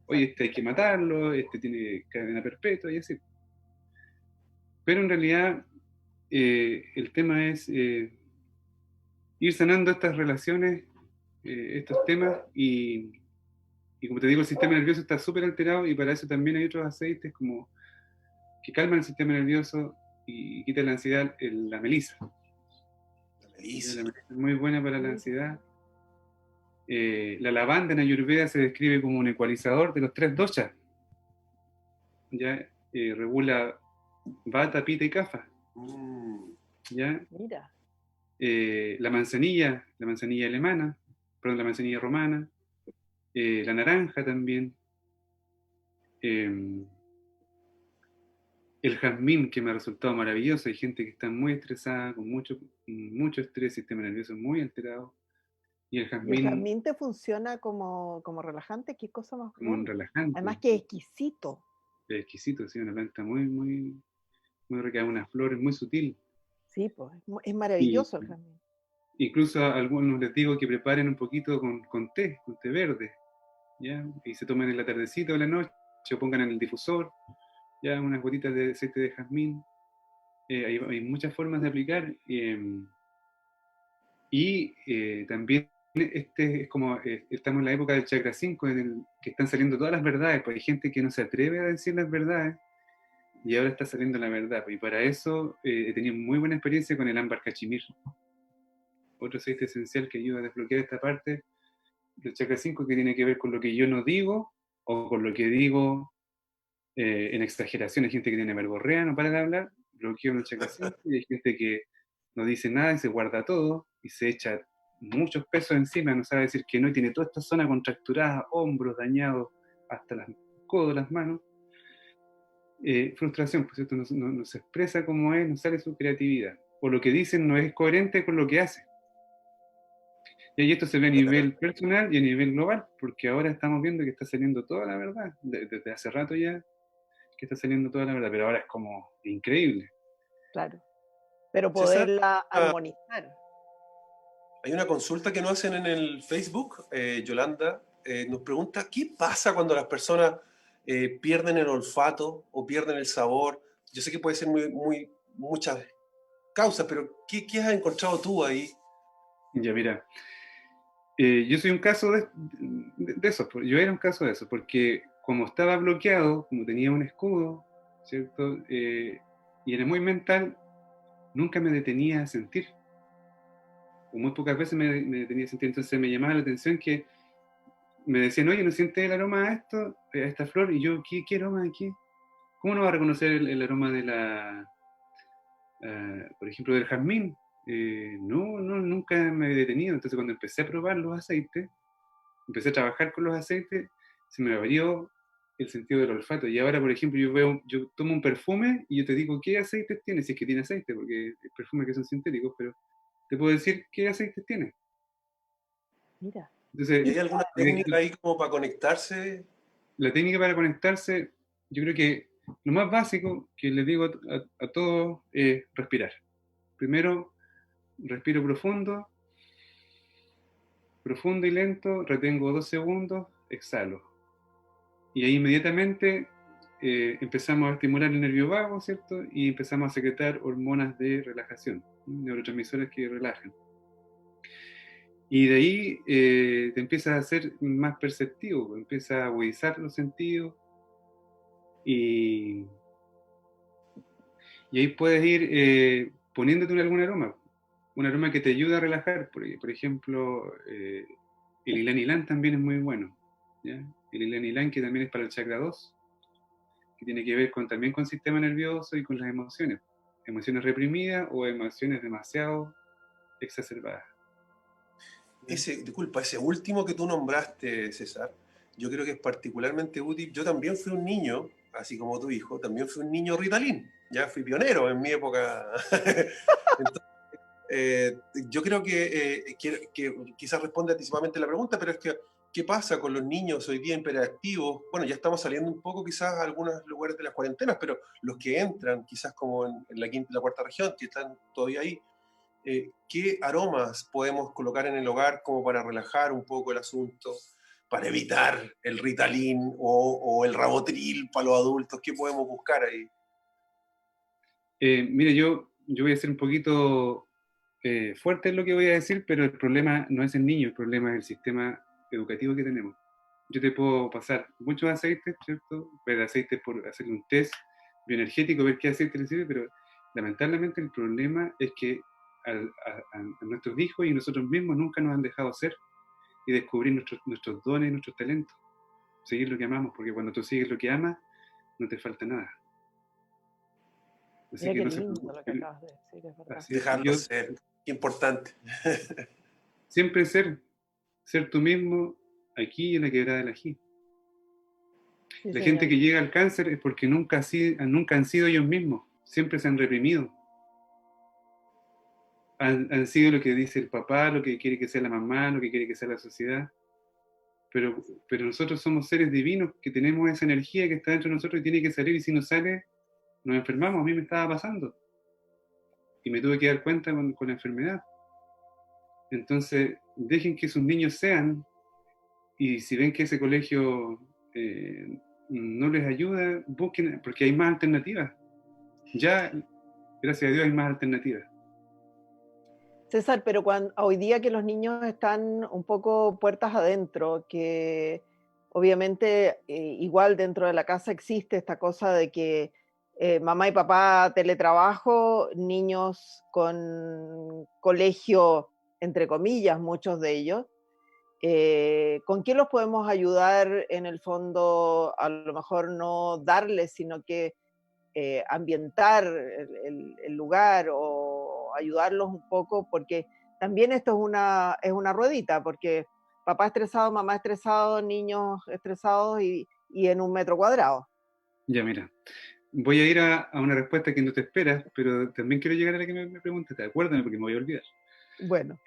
Oye, este hay que matarlo, este tiene cadena perpetua y así. Pero en realidad el tema es ir sanando estas relaciones, estos temas, y como te digo, el sistema nervioso está súper alterado, y para eso también hay otros aceites como que calman el sistema nervioso y quitan la ansiedad, la melisa. La melisa es muy buena para la ansiedad. La lavanda en Ayurveda se describe como un ecualizador de los 3 doshas. Ya regula Vata, Pitta y Kapha. ¿Ya? Mira. La manzanilla alemana, perdón, la manzanilla romana, la naranja también, el jazmín, que me ha resultado maravilloso. Hay gente que está muy estresada, con mucho estrés, sistema nervioso muy alterado, y el ¿Y el jazmín jazmín te funciona como relajante? ¿Qué cosa más como un buena? relajante. Además que es exquisito. Es exquisito, sí, una planta muy rica, una flor muy sutil. Sí, pues es Y maravilloso el jazmín. incluso a algunos les digo que preparen un poquito con té verde, ¿ya? Y se tomen en la tardecita o en la noche, o pongan en el difusor, ya, unas gotitas de aceite de jazmín. Hay muchas formas de aplicar, y también es como estamos en la época del chakra 5, que están saliendo todas las verdades, pues hay gente que no se atreve a decir las verdades, y ahora está saliendo la verdad, y para eso he tenido muy buena experiencia con el ámbar cachemir, otro aceite esencial que ayuda a desbloquear esta parte del chakra 5, que tiene que ver con lo que yo no digo, o con lo que digo en exageración. Hay gente que tiene verborrea, no para de hablar, bloqueo en el chakra 5, y hay gente que no dice nada y se guarda todo y se echa muchos pesos encima, no sabe decir que no, y tiene toda esta zona contracturada, hombros dañados, hasta los codos, las manos. Frustración, pues esto no se expresa como es, no sale su creatividad, o lo que dicen no es coherente con lo que hace. Y esto se ve a nivel personal y a nivel global, porque ahora estamos viendo que está saliendo toda la verdad, desde hace rato ya que está saliendo toda la verdad, pero ahora es como increíble. Claro, pero César, poderla armonizar. hay una consulta que nos hacen en el Facebook. Yolanda nos pregunta, ¿qué pasa cuando las personas pierden el olfato o pierden el sabor? Yo sé que puede ser muchas causas, pero ¿qué has encontrado tú ahí? Ya, mira, yo soy un caso de eso, yo era un caso de eso, porque como estaba bloqueado, como tenía un escudo, ¿cierto? Y era muy mental, nunca me detenía a sentir, o muy pocas veces me detenía a sentir. Entonces me llamaba la atención que me decían, oye, ¿no sientes el aroma a esto, a esta flor? Y yo, ¿qué aroma de qué? ¿Cómo no va a reconocer el aroma de por ejemplo, del jazmín? No, nunca me he detenido. Entonces cuando empecé a probar los aceites, empecé a trabajar con los aceites, se me abrió el sentido del olfato. Y ahora, por ejemplo, yo tomo un perfume y yo te digo qué aceites tiene, si es que tiene aceite, porque hay perfumes que son sintéticos, pero te puedo decir qué aceites tiene. Mira. Entonces, ¿Y hay alguna técnica ahí como para conectarse? la técnica para conectarse, yo creo que lo más básico que les digo a todos es respirar. Primero, respiro profundo y lento, retengo 2 segundos, exhalo. Y ahí inmediatamente empezamos a estimular el nervio vago, ¿cierto? Y empezamos a secretar hormonas de relajación, neurotransmisores que relajan. Y de ahí te empiezas a ser más perceptivo, empiezas a agudizar los sentidos, y Y ahí puedes ir poniéndote algún aroma. Un aroma que te ayuda a relajar. Por ejemplo, el ylang ylang también es muy bueno. ¿Ya? El ylang ylang, que también es para el chakra 2, que tiene que ver también con el sistema nervioso y con las emociones. Emociones reprimidas o emociones demasiado exacerbadas. Disculpa, ese último que tú nombraste, César, yo creo que es particularmente útil. Yo también fui un niño, así como tu hijo, también fui un niño Ritalin. Ya fui pionero en mi época. Entonces, yo creo que quizás responde anticipadamente la pregunta, pero es que, ¿qué pasa con los niños hoy día hiperactivos? Bueno, ya estamos saliendo un poco quizás a algunos lugares de las cuarentenas, pero los que entran, quizás como en la quinta y la cuarta región, que están todavía ahí, ¿qué aromas podemos colocar en el hogar como para relajar un poco el asunto, para evitar el Ritalin o el Rabotril para los adultos? ¿Qué podemos buscar ahí? Mira, yo voy a ser un poquito fuerte en lo que voy a decir, pero el problema no es el niño, el problema es el sistema educativo que tenemos. Yo te puedo pasar muchos aceites, ¿cierto? Ver aceites por hacerle un test bioenergético, ver qué aceite le sirve, pero lamentablemente el problema es que a nuestros hijos y nosotros mismos nunca nos han dejado ser y descubrir nuestros dones, nuestros talentos, seguir lo que amamos, porque cuando tú sigues lo que amas, no te falta nada. Así Mira que qué no se lindo lo que preocupen. acabas de decir, es verdad. Así es. Dejarlo ser, qué importante. Siempre ser tú mismo aquí en la quebrada del Ají. Sí, La señor. gente que llega al cáncer es porque nunca han sido ellos mismos, siempre se han reprimido. Han sido lo que dice el papá, lo que quiere que sea la mamá, lo que quiere que sea la sociedad. Pero nosotros somos seres divinos que tenemos esa energía que está dentro de nosotros y tiene que salir, y si no sale, nos enfermamos. A mí me estaba pasando. Y me tuve que dar cuenta con la enfermedad. Entonces, dejen que sus niños sean, y si ven que ese colegio no les ayuda, busquen, porque hay más alternativas. Ya, gracias a Dios, hay más alternativas. César, pero hoy día que los niños están un poco puertas adentro, que obviamente igual dentro de la casa existe esta cosa de que mamá y papá teletrabajo, niños con colegio, entre comillas, muchos de ellos, ¿con qué los podemos ayudar en el fondo? A lo mejor no darles, sino que ambientar el lugar o ayudarlos un poco, porque también esto es una ruedita, porque papá estresado, mamá estresado, niños estresados y en un metro cuadrado. Ya, mira, voy a ir a una respuesta que no te esperas, pero también quiero llegar a la que me preguntaste. Acuérdame porque me voy a olvidar. Bueno,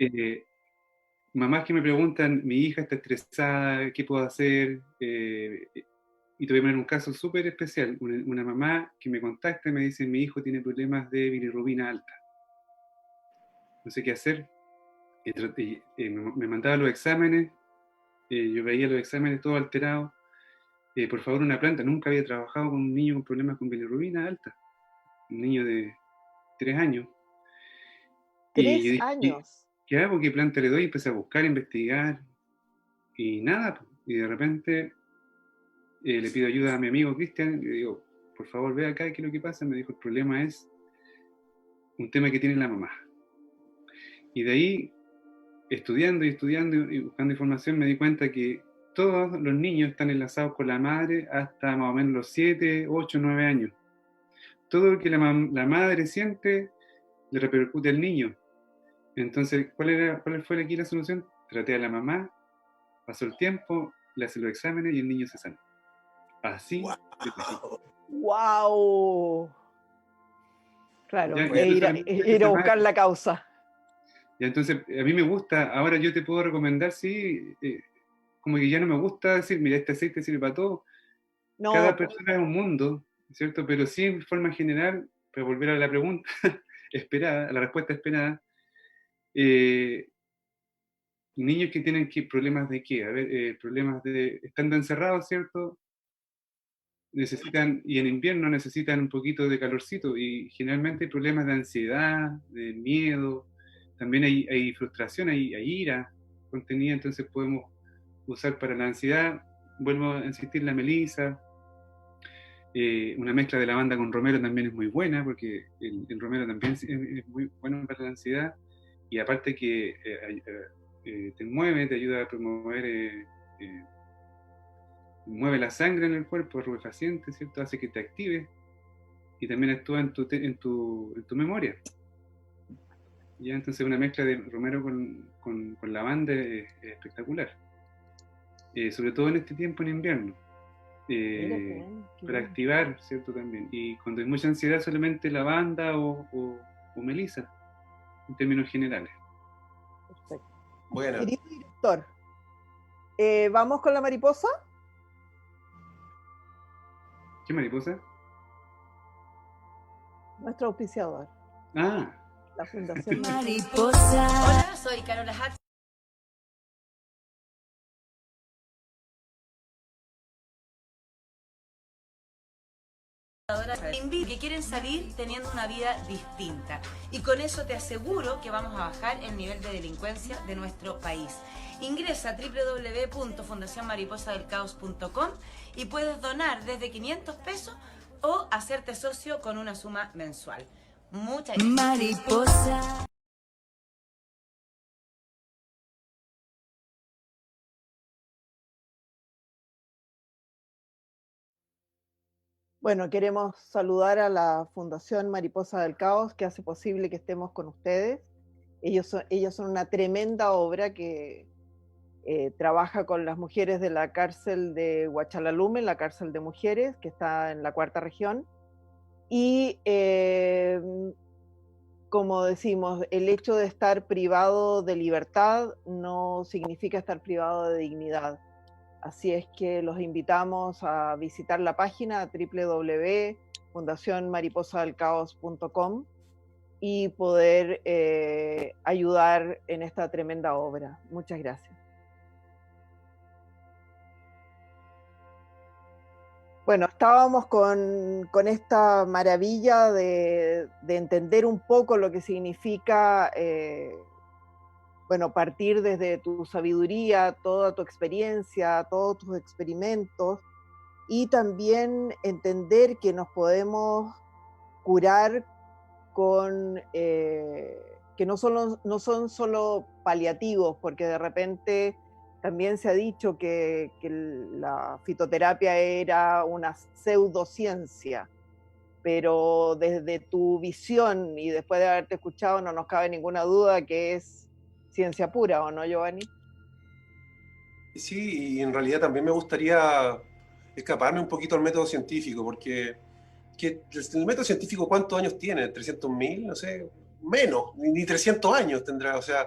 Mamás que me preguntan, mi hija está estresada, ¿qué puedo hacer? Y te voy a poner un caso súper especial. Una mamá que me contacta y me dice, mi hijo tiene problemas de bilirrubina alta. No sé qué hacer. Me mandaba los exámenes, yo veía los exámenes todos alterados. Por favor, una planta. Nunca había trabajado con un niño con problemas con bilirrubina alta. Un niño de 3 años. Y yo tres dije, años. ¿qué hago? ¿Qué planta le doy? Empecé a buscar, a investigar. Y nada. Y de repente le pido ayuda a mi amigo Cristian. Y le digo, por favor, ve acá, ¿qué es lo que pasa? Me dijo, el problema es un tema que tiene la mamá. Y de ahí, estudiando y buscando información, me di cuenta que todos los niños están enlazados con la madre hasta más o menos los 7, 8, 9 años. Todo lo que la madre siente le repercute al niño. Entonces, ¿cuál fue aquí la solución? Traté a la mamá, pasó el tiempo, le hace los exámenes y el niño se sana. Así. Wow. ¡Wow! Claro, Ya, es ir a buscar la causa. ya, entonces, a mí me gusta, ahora yo te puedo recomendar, sí, como que ya no me gusta decir, mira, este aceite sirve para todo. No, Cada pues, persona es un mundo, ¿cierto? Pero sí, en forma general, para volver a la pregunta esperada, a la respuesta esperada, niños que tienen problemas de qué, a ver, problemas de, estando encerrados, ¿cierto? Necesitan, y en invierno necesitan un poquito de calorcito, y generalmente hay problemas de ansiedad, de miedo, también hay frustración, hay ira contenida, entonces podemos usar para la ansiedad, vuelvo a insistir, la melisa, Una mezcla de lavanda con romero también es muy buena, porque el romero también es muy bueno para la ansiedad, y aparte que te mueve, te ayuda a promover, mueve la sangre en el cuerpo, es rubefaciente, ¿cierto? Hace que te actives, y también actúa en tu memoria. Ya, entonces una mezcla de romero con lavanda es espectacular. Sobre todo en este tiempo en invierno. Para activar, ¿cierto? También. Y cuando hay mucha ansiedad, solamente lavanda o melisa, en términos generales. Perfecto. Bueno. Querido director, ¿vamos con la mariposa? ¿Qué mariposa? Nuestro auspiciador. Ah. La Fundación Mariposa. Hola, soy Carola Hack. Que quieren salir teniendo una vida distinta, y con eso te aseguro que vamos a bajar el nivel de delincuencia de nuestro país. Ingresa a www.fundacionmariposadelcaos.com y puedes donar desde 500 pesos o hacerte socio con una suma mensual. Muchas gracias. Mariposa. Bueno, queremos saludar a la Fundación Mariposa del Caos, que hace posible que estemos con ustedes. Ellos son una tremenda obra que trabaja con las mujeres de la cárcel de Huachalalume, la cárcel de mujeres, que está en la 4ª región. Y como decimos, el hecho de estar privado de libertad no significa estar privado de dignidad. Así es que los invitamos a visitar la página www.fundacionmariposadelcaos.com y poder ayudar en esta tremenda obra. Muchas gracias. Bueno, estábamos con esta maravilla de entender un poco lo que significa bueno, partir desde tu sabiduría, toda tu experiencia, todos tus experimentos, y también entender que nos podemos curar con, que no son solo paliativos, porque de repente también se ha dicho que la fitoterapia era una pseudociencia, pero desde tu visión y después de haberte escuchado no nos cabe ninguna duda que es ciencia pura, ¿o no, Giovanni? Sí, y en realidad también me gustaría escaparme un poquito al método científico, porque el método científico, ¿cuántos años tiene? ¿300.000? No sé, menos, ni 300 años tendrá. O sea,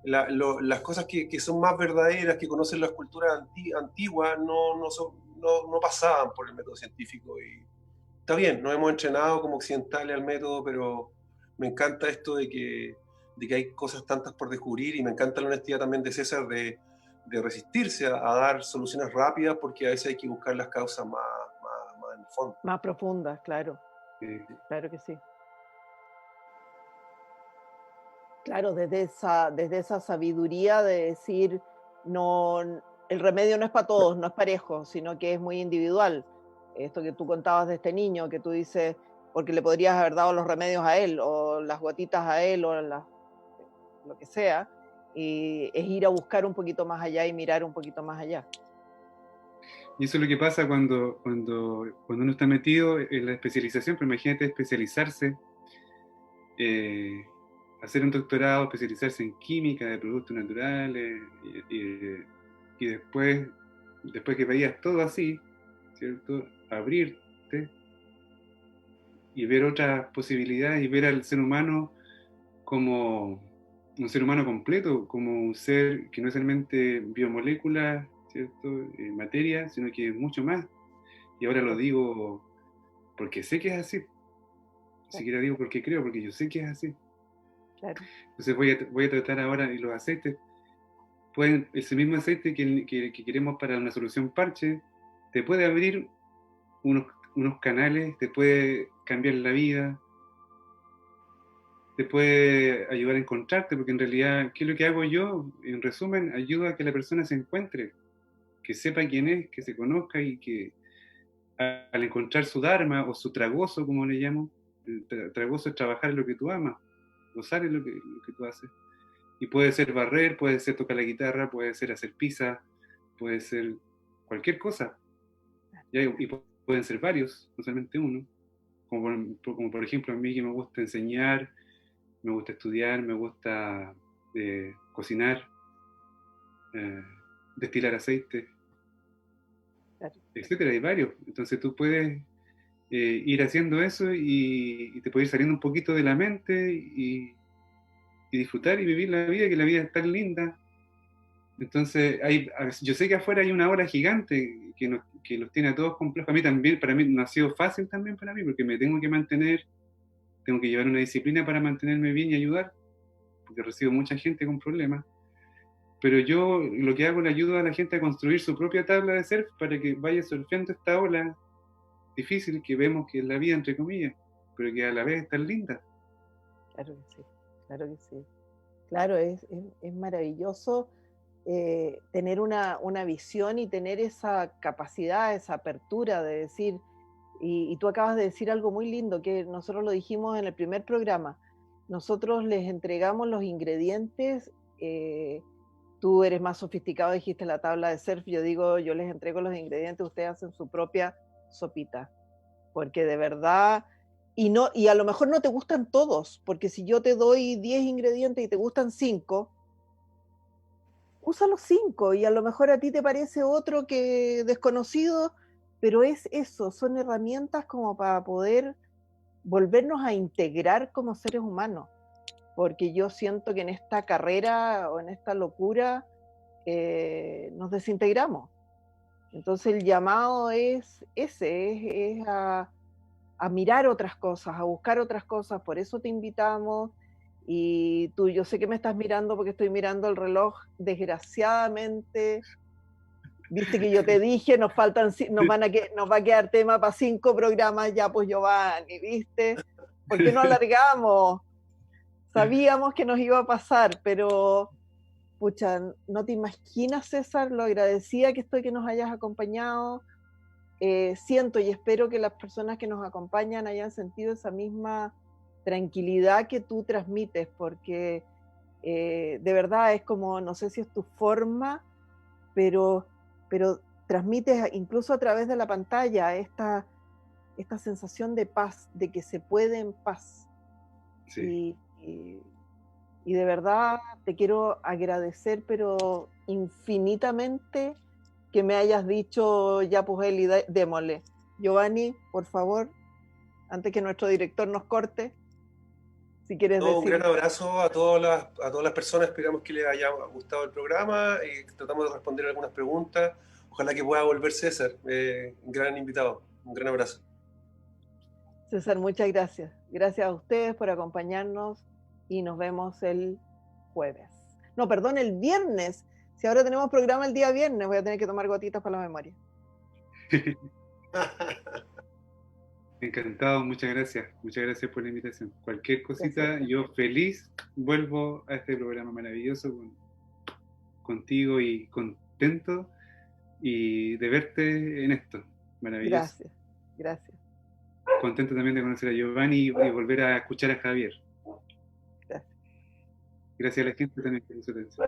las cosas que son más verdaderas, que conocen las culturas antiguas, no pasaban por el método científico. Y está bien, nos hemos entrenado como occidentales al método, pero me encanta esto de que hay cosas tantas por descubrir, y me encanta la honestidad también de César de resistirse a dar soluciones rápidas, porque a veces hay que buscar las causas más en el fondo. Más profundas, claro. Claro que sí. Claro, desde esa sabiduría de decir, no, el remedio no es para todos, no es parejo, sino que es muy individual. Esto que tú contabas de este niño, que tú dices, porque le podrías haber dado los remedios a él, o las gotitas a él, o lo que sea, y es ir a buscar un poquito más allá y mirar un poquito más allá. Y eso es lo que pasa cuando uno está metido en la especialización, pero imagínate especializarse, hacer un doctorado, especializarse en química de productos naturales, y después que veías todo así, ¿cierto? Abrirte y ver otras posibilidades y ver al ser humano como un ser humano completo, como un ser que no es solamente biomoléculas, ¿cierto? Materia, sino que es mucho más. Y ahora lo digo porque sé que es así. Ni siquiera digo porque creo, porque yo sé que es así. Claro. Entonces voy a tratar ahora, y los aceites, ese mismo aceite que queremos para una solución parche, te puede abrir unos canales, te puede cambiar la vida, te puede ayudar a encontrarte, porque en realidad, ¿qué es lo que hago yo? En resumen, ayuda a que la persona se encuentre, que sepa quién es, que se conozca y que al encontrar su dharma o su tragoso, como le llamo, el tragoso es trabajar en lo que tú amas, gozar en lo que tú haces. Y puede ser barrer, puede ser tocar la guitarra, puede ser hacer pizza, puede ser cualquier cosa. Y pueden ser varios, no solamente uno. Como por ejemplo a mí que me gusta enseñar, me gusta estudiar, me gusta cocinar, destilar aceite, etcétera, hay varios. Entonces tú puedes ir haciendo eso y te puede ir saliendo un poquito de la mente y disfrutar y vivir la vida, que la vida es tan linda. Entonces, yo sé que afuera hay una ola gigante que los tiene a todos complejos. A mí también, para mí no ha sido fácil también para mí, porque me tengo que mantener, tengo que llevar una disciplina para mantenerme bien y ayudar, porque recibo mucha gente con problemas. Pero yo lo que hago le ayudo a la gente a construir su propia tabla de surf para que vaya surfeando esta ola difícil que vemos que es la vida, entre comillas, pero que a la vez es tan linda. Claro que sí, claro que sí. Claro, es maravilloso tener una visión y tener esa capacidad, esa apertura de decir, y tú acabas de decir algo muy lindo, que nosotros lo dijimos en el primer programa, nosotros les entregamos los ingredientes, tú eres más sofisticado, dijiste la tabla de surf, yo digo, yo les entrego los ingredientes, ustedes hacen su propia sopita, porque de verdad, y a lo mejor no te gustan todos, porque si yo te doy 10 ingredientes y te gustan 5, usa los 5 y a lo mejor a ti te parece otro que desconocido, pero es eso, son herramientas como para poder volvernos a integrar como seres humanos, porque yo siento que en esta carrera o en esta locura nos desintegramos. Entonces el llamado es ese, es a mirar otras cosas, a buscar otras cosas, por eso te invitamos. Y tú, yo sé que me estás mirando porque estoy mirando el reloj, desgraciadamente. Viste que yo te dije, nos va a quedar tema para 5 programas ya, pues Giovanni, ¿viste? ¿Por qué no alargamos? Sabíamos que nos iba a pasar, pero, pucha, no te imaginas, César, lo agradecida que estoy que nos hayas acompañado. Siento y espero que las personas que nos acompañan hayan sentido esa misma tranquilidad que tú transmites, porque de verdad es como, no sé si es tu forma, pero transmites incluso a través de la pantalla esta sensación de paz, de que se puede en paz. Sí. Y de verdad te quiero agradecer, pero infinitamente, que me hayas dicho, ya pues Eli, démosle. Giovanni, por favor, antes que nuestro director nos corte, si quieres decir. Un gran abrazo a todas las personas, esperamos que les haya gustado el programa y tratamos de responder algunas preguntas. Ojalá que pueda volver César, un gran invitado. Un gran abrazo. César, muchas gracias. Gracias a ustedes por acompañarnos y nos vemos el jueves. No, perdón, el viernes. Si ahora tenemos programa el día viernes, voy a tener que tomar gotitas para la memoria. Encantado, muchas gracias por la invitación. Cualquier cosita, Gracias. yo feliz vuelvo a este programa maravilloso contigo y contento y de verte en esto, maravilloso. Gracias. Contento también de conocer a Giovanni y volver a escuchar a Javier. Gracias. Gracias a la gente también por su atención.